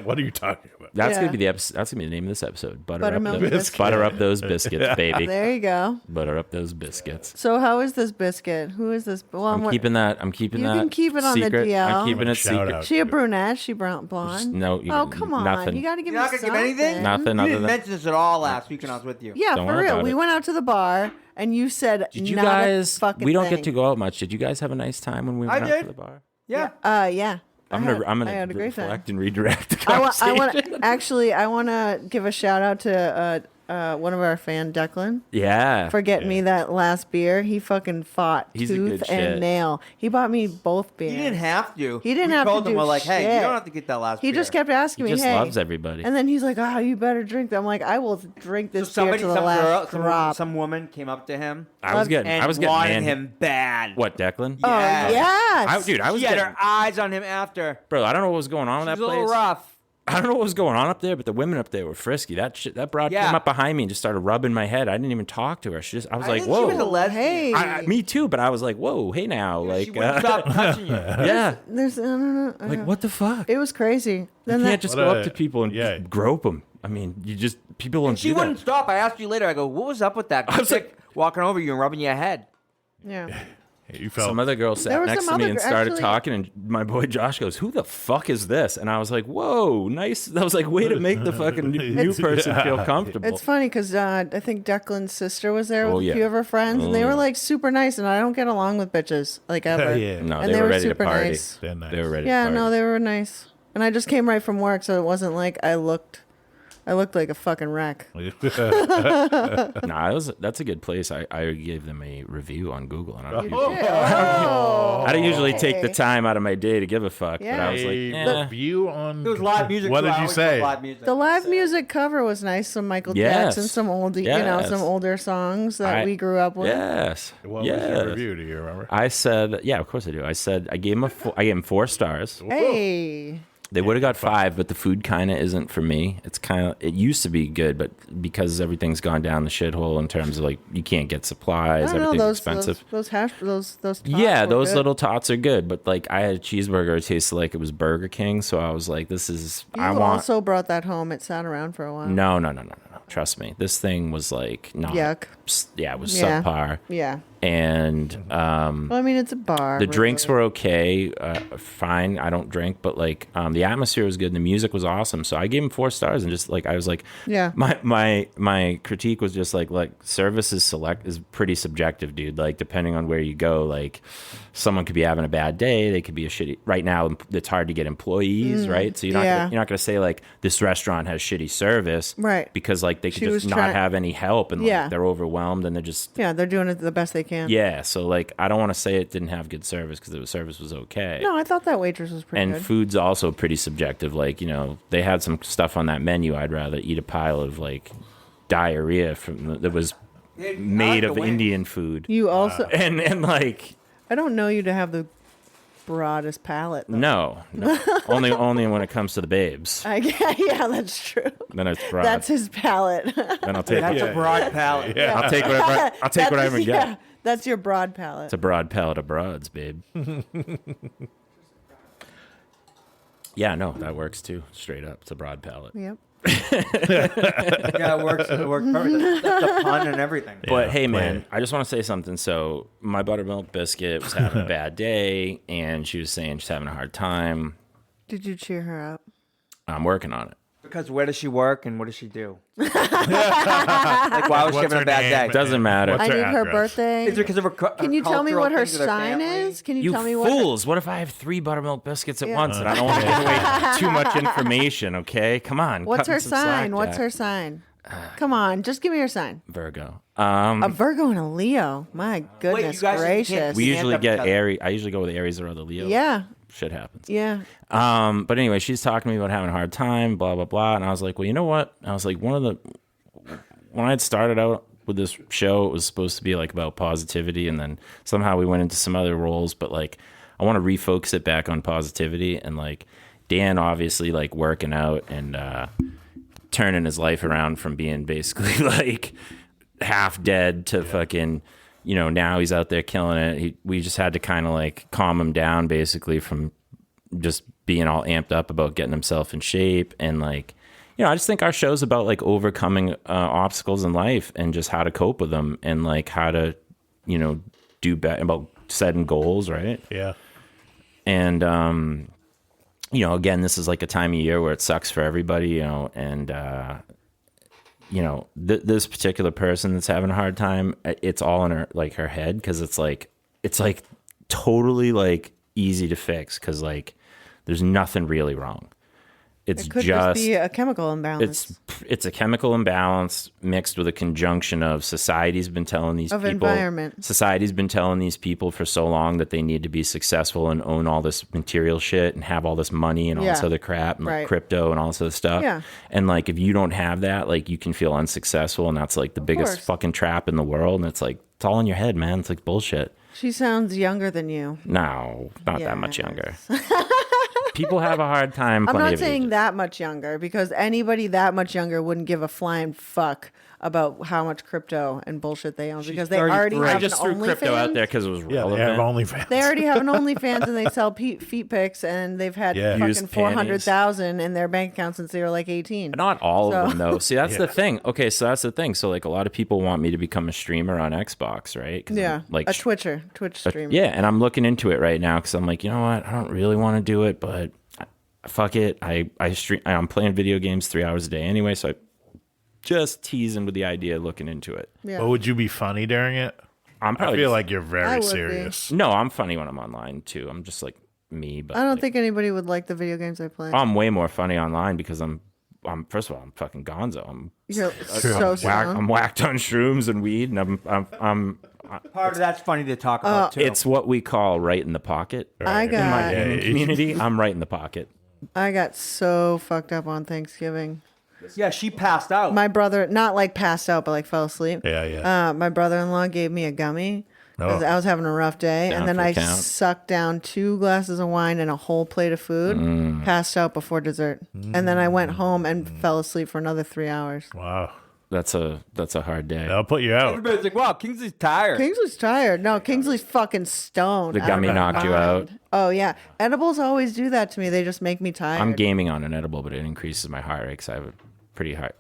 What are you talking about? that's Yeah. gonna be the episode. That's gonna be the name of this episode. Buttermilk biscuit. Butter up those biscuits, baby. There you go. Butter up those biscuits. So how is this biscuit? Who is this? Well, I'm keeping that. You that. can keep it on the secret. DL. I'm keeping it Shout secret. out. She a brunette. She blonde. No, Oh come on! nothing. You got to give You're me not gonna give something. anything? Nothing You other didn't than. mention this at all last week when I was with you. Yeah, Don't for worry real. about We it. went out to the bar, and you said, Did you not guys? A fucking We don't thing. get to go out much. Did you guys have a nice time when we I went out to did. the bar? Yeah. Yeah. I'm I gonna had a great time. reflect and redirect the I conversation. want to give a shout out to one of our fan, Declan, yeah. for getting me that last beer. He fucking fought He's a good tooth and shit. nail. He bought me both beers. He didn't have to. He didn't we have to told him, do we're like, hey, you shit. don't have to get that last He beer. just kept asking He me, just hey. loves everybody. And then he's like, oh, you better drink that. I'm like, I will drink So this beer somebody, to the some last girl, drop. some woman came up to him I was getting and wanted man. him bad. What, Declan? Oh, Yeah. yes. Dude, I was She had getting. her eyes on him after. Bro, I don't know what was going on with She was that a place. little rough. I don't know what was going on up there, but the women up there were frisky. That broad Yeah. came up behind me and just started rubbing my head. I didn't even talk to her. I was I like, think she was a whoa. lesbian. Hey. Me too, but I was like, whoa, hey now, She like, wouldn't stop touching you. yeah, There's, I don't know. like what the fuck? It was crazy. You Then can't just What go a- up to people and yeah. grope them. I mean, people don't She do wouldn't that. stop. I asked you later. I go, what was up with that was chick walking over you and rubbing your head? yeah. You felt Some other girl There sat was next some to me other and gir- started actually- talking, and my boy Josh goes, "Who the fuck is this?" And I was like, "Whoa, nice." I was like, "Way to make the fucking new person feel comfortable." It's funny because I think Declan's sister was there Oh, with yeah. a few of her friends, and they Oh, were yeah. like super nice. And I don't get along with bitches like ever. Yeah. No, And they, they were were ready to super party. nice. They're nice. They were ready. Yeah, to party. no, they were nice. And I just came right from work, so it wasn't like I looked like a fucking wreck. Nah, that's a good place. I gave them a review on Google, and I don't, usually, Oh, I don't usually take the okay. time out of my day to give a fuck. But I was like, A eh. review on. There was live music. What too. did I you always say? love Live music. The live music cover was nice. Some Michael Yes. Jackson, some oldie, Yes. some older songs that I- we grew up with. Yes. What yes. was your review? Do you remember? I said, yeah, of course I do. I said I gave him 4 stars. Hey, They would have got 5, but the food kind of isn't for me. It used to be good, but because everything's gone down the shithole in terms of like you can't get I supplies, don't know everything's those expensive. those tots Yeah, were those good. little tots are good, but like I had a cheeseburger, it tasted like it was Burger King, so I was like, this is You I want also brought that home. It sat around for a while. no. Trust me, this thing was like not Yuck. Yeah, it was Yeah. subpar, Yeah. and Well, I mean, it's a bar. the drinks were okay, fine. I don't drink, but like the atmosphere was good, and the music was awesome. So I gave him 4 stars, and just like I was like, Yeah. My critique was just like service is pretty subjective, dude. Like depending on where you go, like someone could be having a bad day, they could be a shitty. Right now, it's hard to get employees, right? So yeah. you're not gonna say like this restaurant has shitty service, Right. Because like they could She just was not trying- have any help, and Yeah. like they're overwhelmed, and they're just Yeah, they're doing it the best they can. yeah. So like I don't want to say it didn't have good service because the service was okay. No, I thought that waitress was pretty And good. food's also pretty subjective. Like, they had some stuff on that menu. I'd rather eat a pile of like diarrhea that was made of Indian food. You also, And like, I don't know you to have the broadest palate. Though. no, only when it comes to the babes. Yeah, that's true. Then it's broad. That's his palate. Then I'll take That's a broad palate. Yeah. I'll take whatever I can yeah, get. that's your broad palate. It's a broad palette of broads, babe. Yeah, no, that works too. Straight up, it's a broad palette. Yep. Yeah, it works. It works perfect. That's the pun and everything. But Yeah, hey, play man, it. I just want to say something. So my buttermilk biscuit was having a bad day, and she was saying she's having a hard time. Did you cheer her up? I'm working on it. Because where does she work and what does she do? Like, why was she having a bad day? Doesn't matter. What's I need her address? birthday. Is it because of her Can you tell me what her sign is? Can you You tell me what? fools! What if I have 3 buttermilk biscuits at Yeah. once and I don't want to give away too much information? Okay, come on. What's cut me her some slack, sign? What's Jack. her sign? Come on, just give me your sign. Virgo. A Virgo and a Leo. My goodness you guys gracious. can't- We usually up get each other. Aries. I usually go with Aries or other Leo. Yeah, Shit happens. yeah. But anyway, she's talking to me about having a hard time, blah blah blah, and I was like, well, you know what? I was like, when I had started out with this show, it was supposed to be like about positivity, and then somehow we went into some other roles, but like, I want to refocus it back on positivity, and like, Dan obviously like working out and turning his life around from being basically like half dead to fucking. You know, now he's out there killing it. We just had to kind of like calm him down basically from just being all amped up about getting himself in shape. And like, you know, I just think our show's about like overcoming obstacles in life and just how to cope with them and like how to, you know, do better about setting goals, right? Yeah. And, you know, again, this is like a time of year where it sucks for everybody, you know, and, you know, this particular person that's having a hard time, it's all in her head because it's like totally like easy to fix because like there's nothing really wrong. It's It could just be a chemical imbalance. it's a chemical imbalance mixed with a conjunction of society's been telling these Of people environment. Society's been telling these people for so long that they need to be successful and own all this material shit and have all this money and all this Yeah. other crap and like Right. crypto and all this other stuff. Yeah. And like if you don't have that, like you can feel unsuccessful and that's like the biggest course. fucking trap in the world. And it's like it's all in your head, man. It's like bullshit. She sounds younger than you. No, not that much Yes. younger. People have a hard time. I'm plenty not of saying ages. that much younger because anybody that much younger wouldn't give a flying fuck about how much crypto and bullshit they own because they already 33. have I just an threw crypto out OnlyFans. there because it was Yeah, relevant. they have OnlyFans. They already have an OnlyFans and they sell feet pics and they've had Yeah. fucking Used 400,000 in their bank account since they were like 18. Not all So- of them though. See, that's Yeah. the thing. Okay, so that's the thing. So like a lot of people want me to become a streamer on Xbox, right? 'Cause Yeah, I'm, like a Twitch streamer. yeah, and I'm looking into it right now because I'm like, you know what? I don't really want to do it, but fuck it. I'm playing video games 3 hours a day anyway, so I just teasing with the idea of looking into it. Yeah. But would you be funny during it? I'm I probably feel like you're I very would be. serious. no, I'm funny when I'm online too. I'm just like me, but I don't like, think anybody would like the video games I play. I'm way more funny online because I'm first of all I'm fucking gonzo. You're so stoned. I'm whacked on shrooms and weed, and I'm Part of that's funny to talk about too. it's what we call right in the pocket. I In my got gaming community, I'm right in the pocket. I got so fucked up on Thanksgiving. yeah, she passed out. My brother, not like passed out, but like fell asleep. Yeah, yeah. My brother-in-law gave me a gummy because Oh. I was having a rough day, Down and then for I the count. sucked down 2 glasses of wine and a whole plate of food, passed out before dessert, and then I went home and fell asleep for another 3 hours. Wow. That's a hard day. That'll put you out. Everybody's like, wow, Kingsley's tired. Kingsley's tired. No, Kingsley's fucking stoned. The out of gummy her knocked you mind. out. Oh yeah, edibles always do that to me. They just make me tired. I'm gaming on an edible, but it increases my heart rate because I have a pretty high,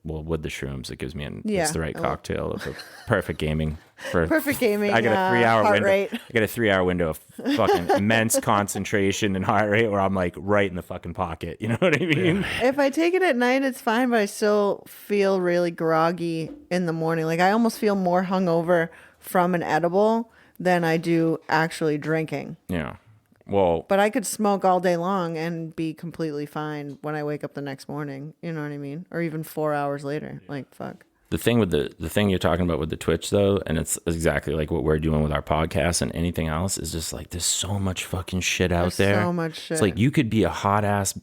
well, with the shrooms, it gives me Yeah. it's the right cocktail of the perfect gaming for Perfect gaming, I got a 3 hour heart window. rate. I got a 3 hour window of fucking immense concentration and heart rate where I'm like right in the fucking pocket. You know what I mean? If I take it at night, it's fine, but I still feel really groggy in the morning. Like I almost feel more hungover from an edible than I do actually drinking. Yeah. Well, But I could smoke all day long and be completely fine when I wake up the next morning. You know what I mean? Or even 4 hours later. Like fuck. the thing with the thing you're talking about with the Twitch though, and it's exactly like what we're doing with our podcast and anything else, is just like there's so much fucking shit out There's there. so much shit. It's like you could be a hot ass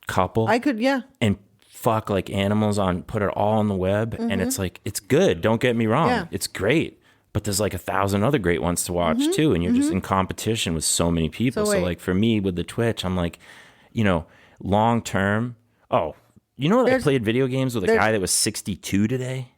couple I could, yeah. and fuck like animals on, put it all on the web, and it's like it's good. Don't get me wrong, Yeah. it's great. But there's like 1,000 other great ones to watch too, and you're just in competition with so many people. So So, wait. like for me with the Twitch, I'm like, you know, long term. Oh, you know, I There's- played video games with a there's- guy that was 62 today.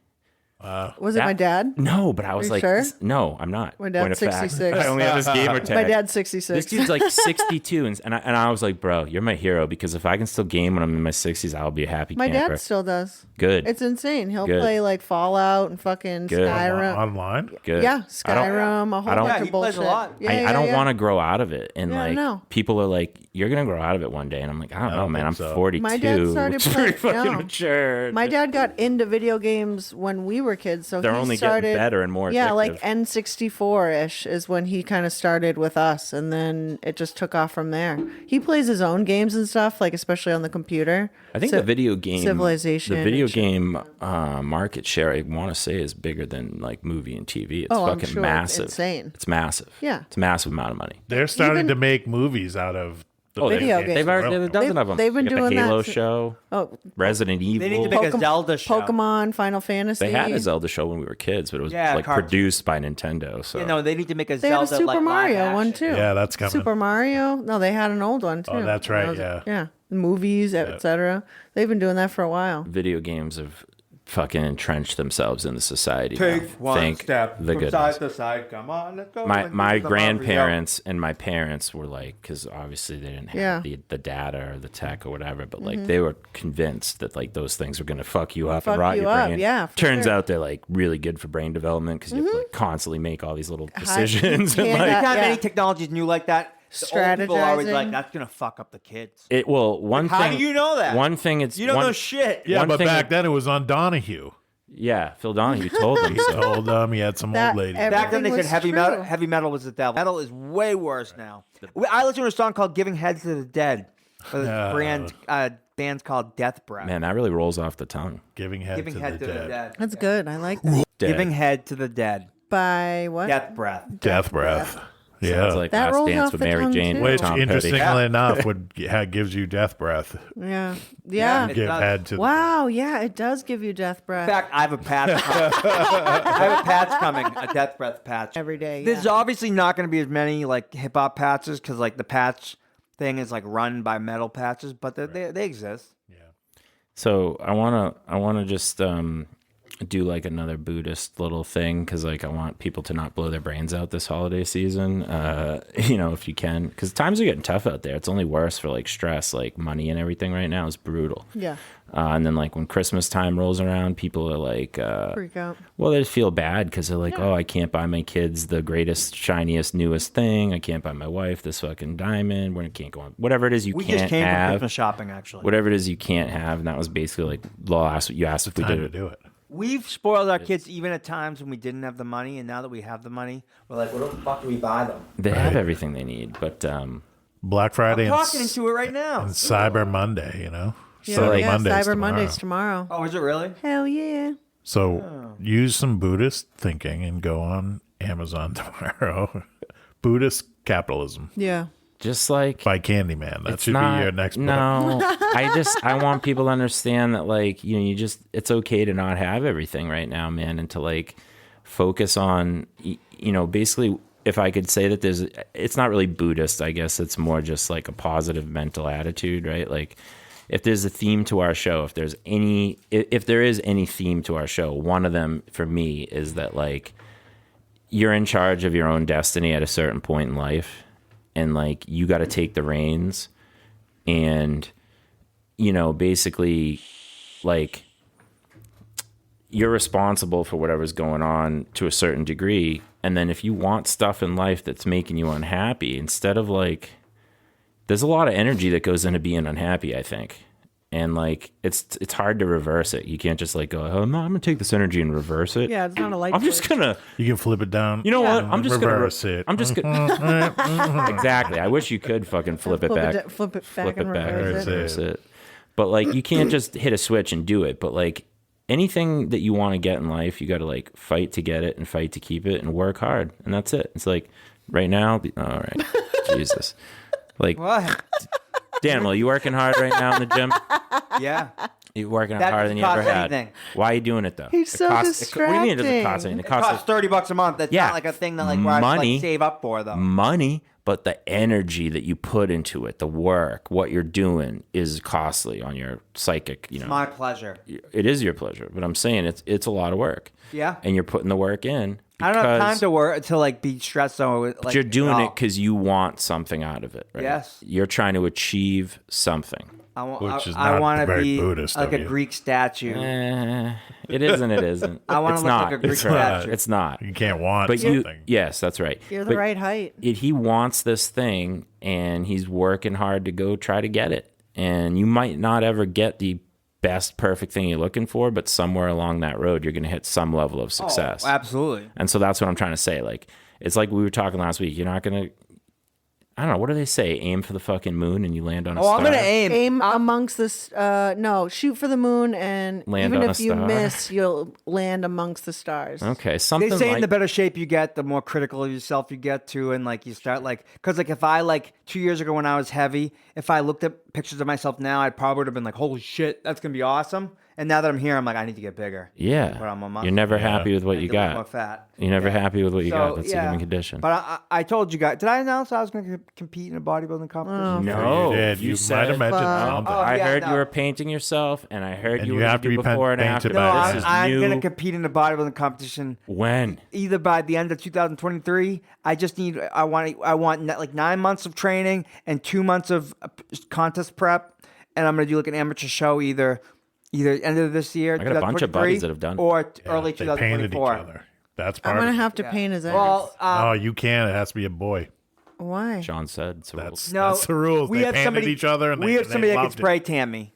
Was it my dad? No, but I was you like, sure? no, I'm not. My dad's Point of fact. 66. I only have this gamer tag. My dad's 66. This dude's like 62, and I was like, bro, you're my hero because if I can still game when I'm in my 60s, I'll be a happy My camper. dad still does. Good. It's insane. He'll Good. play like Fallout and fucking Good. Skyrim. Online? Good. Yeah, I don't- Skyrim, a whole I don't- bunch Yeah, of he plays bullshit. a lot. Yeah, I don't yeah. want to grow out of it, and Yeah, like no. people are like, "You're gonna grow out of it one day," and I'm like, "I don't know, man. I'm think so. 42. My dad started It's pretty playing- fucking no. mature. My dad got into video games when we were kids, so They're he only started, getting better and more Yeah, like addictive. N64-ish is when he kind of started with us, and then it just took off from there. He plays his own games and stuff, like especially on the computer. I think Civ- the video game Civilization the video and shit. game market share, I want to say, is bigger than like movie and TV. It's Oh, I'm fucking sure. It's massive. insane. It's massive. Yeah. It's a massive amount of money. They're starting Even- to make movies out of the Video games. They've already did a dozen of them. they've been They got doing the that Halo si- show, Oh, Resident Evil. They need to make a Zelda show. Pokemon, Final Fantasy. They had a Zelda show when we were kids, but it was Yeah, like cartoon. produced by Nintendo. So You know, they need to make a They had a Zelda Super like Mario live one action. too. Yeah, that's coming. Super Mario. No, they had an old one too. Oh, that's right, That was- yeah. Yeah, movies, etc. They've been doing that for a while. video games have fucking entrenched themselves in the society. Take now. one Thank step the from goodness. side to side. Come on, let's go. my and my do the Mario. grandparents and my parents were like, because obviously they didn't have Yeah. the data or the tech or whatever, but like they were convinced that like those things were gonna fuck you up and Fuck rot you your up, brain. yeah, for Turns sure. out they're like really good for brain development because you have to like constantly make all these little High- decisions and Yeah. like Anytime Yeah. any technology is new like that, the old people are always like, Strategizing. that's gonna fuck up the kids. it. Well, one How thing. do you know that? One thing. It's You don't one, know shit. Yeah, One but thing back that- then it was on Donahue. Yeah, Phil Donahue told them. He So. told them he had some That old lady. every- Back then they Everything said was heavy true. Heavy metal was the devil. Metal is way worse now. I listen to a song called "Giving Head to the Dead." This band's called Death Breath. Man, that really rolls off the tongue. Giving head Giving to Head the to the dead. Dead. That's good. I like that. Dead. Giving Head to the Dead. By what? Death Breath. Death breath. Yeah. Sounds like That Last rolls Dance off with the Mary tongue, Jane. too. with Which, Tom Petty. interestingly Yeah. enough, gives you death breath. Yeah. Yeah, Yeah. it Give does. head to Wow. Yeah, it does give you death breath In fact, I have a patch coming. I have a patch coming, a Death Breath patch. every day. There's yeah. obviously not going to be as many like hip hop patches because like the patch thing is like run by metal patches, but they exist. So I wanna just do like another Buddhist little thing because like I want people to not blow their brains out this holiday season. You know, if you can, because times are getting tough out there. It's only worse for like stress, like money and everything right now is brutal. Yeah. And then like when Christmas time rolls around, people are like, Freak out. well, they just feel bad because they're like, oh, I can't buy my kids the greatest, shiniest, newest thing. I can't buy my wife this fucking diamond. We can't go on. Whatever it is you We can't just came from have. Christmas shopping actually. Whatever it is you can't have. And that was basically like you asked if we Time did to it. do it. We've spoiled our kids even at times when we didn't have the money, and now that we have the money, we're like, what the fuck do we buy them? They have everything they need, but Black Friday I'm and, talking into it right now. and Cyber Monday, you know? Yeah, Cyber yeah, Monday's Cyber tomorrow. Monday's tomorrow. Oh, is it really? Hell yeah. So use some Buddhist thinking and go on Amazon tomorrow. Buddhist Capitalism Yeah. just like by Candyman. That it's should not, be your next book. No, I want people to understand that like it's okay to not have everything right now, man, and to like focus on basically. If I could say that it's not really Buddhist, I guess it's more just like a positive mental attitude, right? Like if there's a theme to our show, if there is any theme to our show, one of them for me is that like you're in charge of your own destiny at a certain point in life, and like you got to take the reins, and basically like you're responsible for whatever's going on to a certain degree. And then if you want stuff in life that's making you unhappy, instead of like, there's a lot of energy that goes into being unhappy, I think. And like, it's hard to reverse it. You can't just like go, oh no, I'm gonna take this energy and reverse it. Yeah, it's not a light I'm just switch. gonna, You can flip it down. you know what? and I'm just reverse gonna, it. I'm just gonna, exactly. I wish you could fucking flip it back. Flip it back Flip and it back and reverse it. reverse it. But like, you can't just hit a switch and do it. But like, anything that you want to get in life, you got to like fight to get it and fight to keep it and work hard. And that's it. It's like right now. All right. Jesus. Like, What? Daniel, you working hard right now in the gym? Yeah. You're working That harder than doesn't you ever cost had. anything. Why are you doing it though? He's It so What do you mean it doesn't cost distracting. anything? It It costs $30 a month. That's Yeah. not like a thing that like where I should, Money. like save up for though. money, but the energy that you put into it, the work, what you're doing is costly on your psychic, you know. My pleasure. It is your pleasure, but I'm saying it's a lot of work. Yeah. And you're putting the work in. I don't have time because- to work to like be stressed over. Like, But you're doing at it all. because you want something out of it, right? Yes. You're trying to achieve something. Which is I not want to very be Buddhist like of a you. Greek statue. It isn't. It isn't. I wanna It's look like not. a Greek It's right. statue. It's not. You can't want But you, something. yes, that's right. You're the But right height. he wants this thing, and he's working hard to go try to get it. And you might not ever get the best perfect thing you're looking for, but somewhere along that road, you're going to hit some level of success. Oh, absolutely. And so that's what I'm trying to say. Like, it's like we were talking last week. You're not going to, I don't know, what do they say? Aim for the fucking moon and you land on a Oh, star. I'm gonna aim. Aim amongst this. No, shoot for the moon, and Land even on a if you star. miss, you'll land amongst the stars. Okay, something They say like in the better shape you get, the more critical of yourself you get to, and like you start like, because like if I like 2 years ago when I was heavy, if I looked at pictures of myself now, I probably would have been like, holy shit, that's gonna be awesome. And now that I'm here, I'm like, I need to get bigger. yeah. But I'm a muscle. You're never happy with what I you need to look more got. fat. You're never Yeah. happy with what you So, got. That's a yeah. human condition. But I told you guys, did I announce I was going to compete in a bodybuilding competition? No, you did. You might said- have mentioned Fuck. something. Oh, I yeah, heard no. you were painting yourself, and I heard And you you were have to be before and after. painted No, by This is I'm new. going to compete in a bodybuilding competition When? either by the end of 2023. I want like 9 months of training and 2 months of contest prep, and I'm going to do like an amateur show either end of this year. I got a bunch of 2023, buddies that have done it. or Yeah, early they painted each 2024. other. That's I'm part gonna of it. have to paint his ass. Well, No, you can't. It has to be a boy. Why? Sean said. It's a rules. That's no, the rules. We They have painted somebody, each other and we they, have they somebody that can loved it. spray tan me.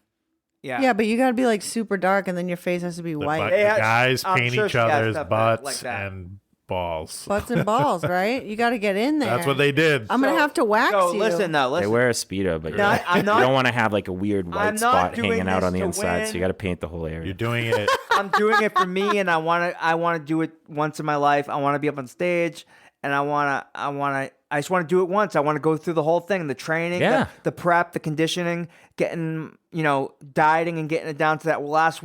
Yeah. Yeah, but you gotta be like super dark, and then your face has to be The, white. the Yeah, guys I'm paint sure each she has other's stuff butts like that. and balls. Butts and balls, right? You got to get in there. That's what they did. I'm gonna have to wax So you. listen, though, They listen. wear a Speedo, but No, I'm not- you don't want to have like a weird white I'm not spot doing hanging out this on the to inside, so win. you got to paint the whole area. You're doing it. I'm doing it for me, and I want to do it once in my life. I want to be up on stage, and I just want to do it once. I want to go through the whole thing, the training, Yeah. the prep, the conditioning, getting, dieting and getting it down to that last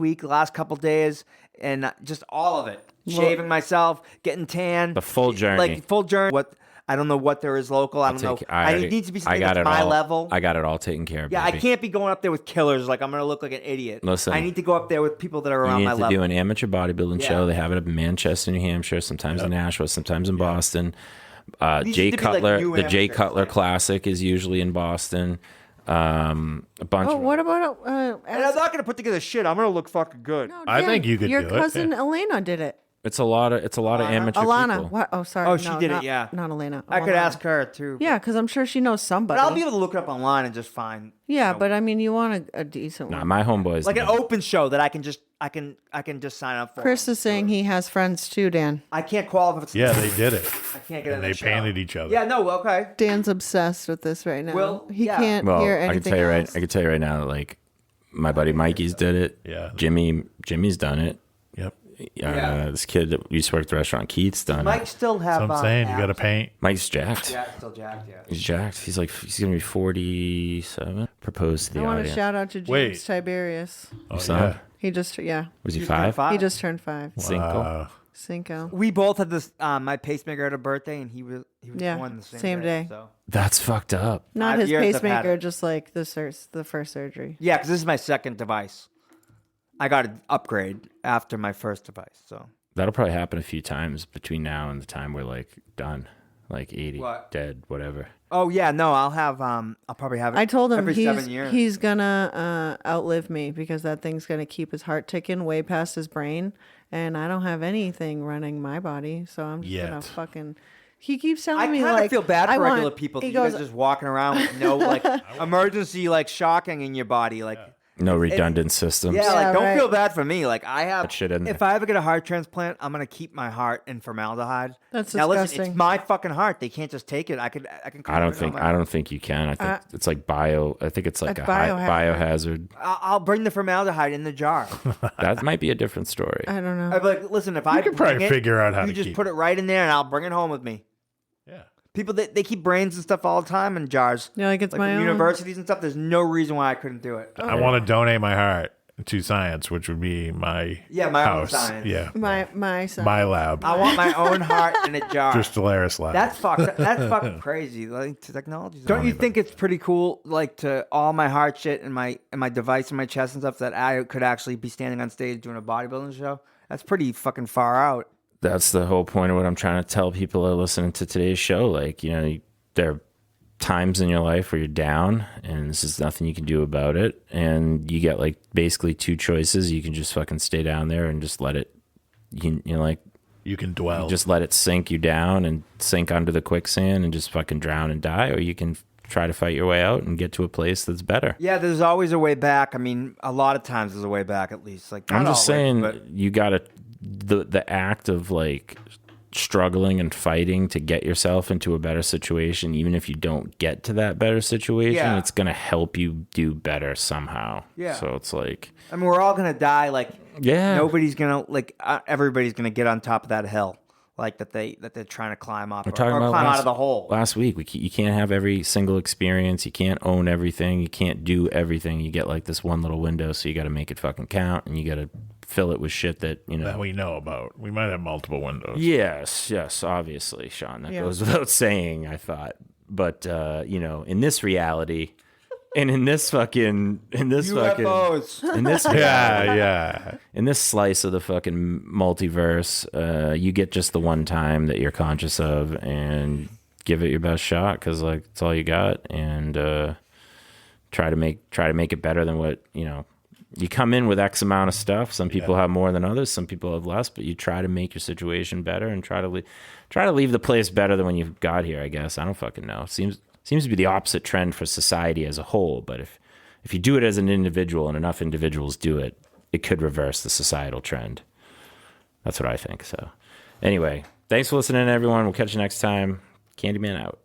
couple days, and just all of it. Shaving myself, getting tan. The full journey. Like full journey. What I don't know what there is local. I don't know. It needs to be something that's my level. I got it all taken care of. Yeah, baby. I can't be going up there with killers. Like I'm gonna look like an idiot. Listen. I need to go up there with people that are You around need my to level. do an amateur bodybuilding Yeah. show. They have it up in Manchester, New Hampshire, sometimes in Nashville, sometimes in Boston. These Jay used to be like Cutler, new the Jay amateurs, Cutler like- Classic is usually in Boston. A bunch Oh, of what about And I'm not gonna put together shit. I'm gonna look fucking good. I think you could Your do it, cousin yeah. Elena did it. it's a lot of amateur Alana. people. What? Oh, sorry. Oh, she No, did it, not- yeah. Not Elena. I could Alana. ask her too. Yeah, because I'm sure she knows somebody. But I'll be able to look it up online and just find. Yeah, but I mean, you want a decent Nah, one. my homeboys. Like an open show that I can just sign up for. Chris is saying he has friends too, Dan. I can't qualify. If it's Yeah, they did it. I can't get in And they the show. painted each other. Yeah, no, okay. Dan's obsessed with this right now. Well, he yeah. can't well, hear I can anything tell you else. right. I can tell you right now. Like my buddy Mikey's did it. Yeah. Jimmy's done it. Yep. Yeah. This kid that used to work at the restaurant, Keith's done Mike it. still have. So I'm saying you got to abs. paint. Mike's jacked. Yeah, still jacked. Yeah. He's jacked. He's gonna be 47. Proposed to I the want to audience. shout out to James Wait. Tiberius. Oh, son? yeah. He just, Was he He's five? 25. he just turned 5. Cinco. Cinco. We both had this. My pacemaker had a birthday, and he was Yeah, born the same day. So. That's fucked up. Not 5 his years I've had pacemaker, it. just like the first surgery. Yeah, because this is my second device. I got an upgrade after my first device. So That'll probably happen a few times between now and the time we're like done, like 80, What? dead, whatever. oh yeah, no, I'll probably have it. I told him every 7 years. he's gonna outlive me because that thing's gonna keep his heart ticking way past his brain, and I don't have anything running my body, so I'm just gonna Yet. fucking. He keeps telling I me kind of like feel bad I for want- regular people. He You goes, guys just walking around with no like emergency like shocking in your body. Like No redundant systems. yeah, like don't right. feel bad for me. Like I have. That shit in if there. I ever get a heart transplant, I'm gonna keep my heart in formaldehyde. That's now listen, disgusting. it's my fucking heart. They can't just take it. I can. I don't think you can. I think it's like I think it's like Like a biohazard. biohazard. I'll bring the formaldehyde in the jar. That might be a different story. I don't know. I'd be like, listen, if I could probably bring it, figure out how you to just keep put it right in there, and I'll bring it home with me. Yeah. People they keep brains and stuff all the time in jars. Yeah, like it's my from own. universities and stuff. There's no reason why I couldn't do it. I want to donate my heart. to science, which would be my my own house. science. Yeah, My son. my lab. I want my own heart in a jar. Stellaris lab. That's fucked. That's fucking crazy. Like technology. Don't you think it's pretty cool? Like to all my heart shit and my device in my chest and stuff that I could actually be standing on stage doing a bodybuilding show. That's pretty fucking far out. That's the whole point of what I'm trying to tell people that are listening to today's show. Like, you know, there are times in your life where you're down and this is nothing you can do about it. And you get like basically two choices. You can just fucking stay down there and just let it, you know, like you can dwell. just let it sink you down and sink under the quicksand and just fucking drown and die. Or you can try to fight your way out and get to a place that's better. Yeah, there's always a way back. I mean, a lot of times there's a way back at least. Like I'm not just always, saying but you gotta the act of like struggling and fighting to get yourself into a better situation, even if you don't get to that better situation, Yeah. it's gonna help you do better somehow. Yeah. So it's like, I mean, we're all gonna die. Like, yeah, nobody's gonna everybody's gonna get on top of that hill, like that they're trying to climb up or talking about climb out last- of the hole. last week you can't have every single experience. You can't own everything. You can't do everything. You get like this one little window, so you got to make it fucking count, and you got to fill it with shit that you know that we know about. We might have multiple windows. Yes, obviously, Sean. That Yeah. goes without saying, I thought. But in this reality, and in this UFOs. in this Yeah. in this slice of the fucking multiverse, you get just the one time that you're conscious of, and give it your best shot because like it's all you got, and try to make it better than what you know. You come in with X amount of stuff. Some people have more than others. Some people have less. But you try to make your situation better and try to leave the place better than when you got here. I guess I don't fucking know. It seems to be the opposite trend for society as a whole. But if you do it as an individual and enough individuals do it, it could reverse the societal trend. That's what I think. So, anyway, thanks for listening, everyone. We'll catch you next time. Candyman out.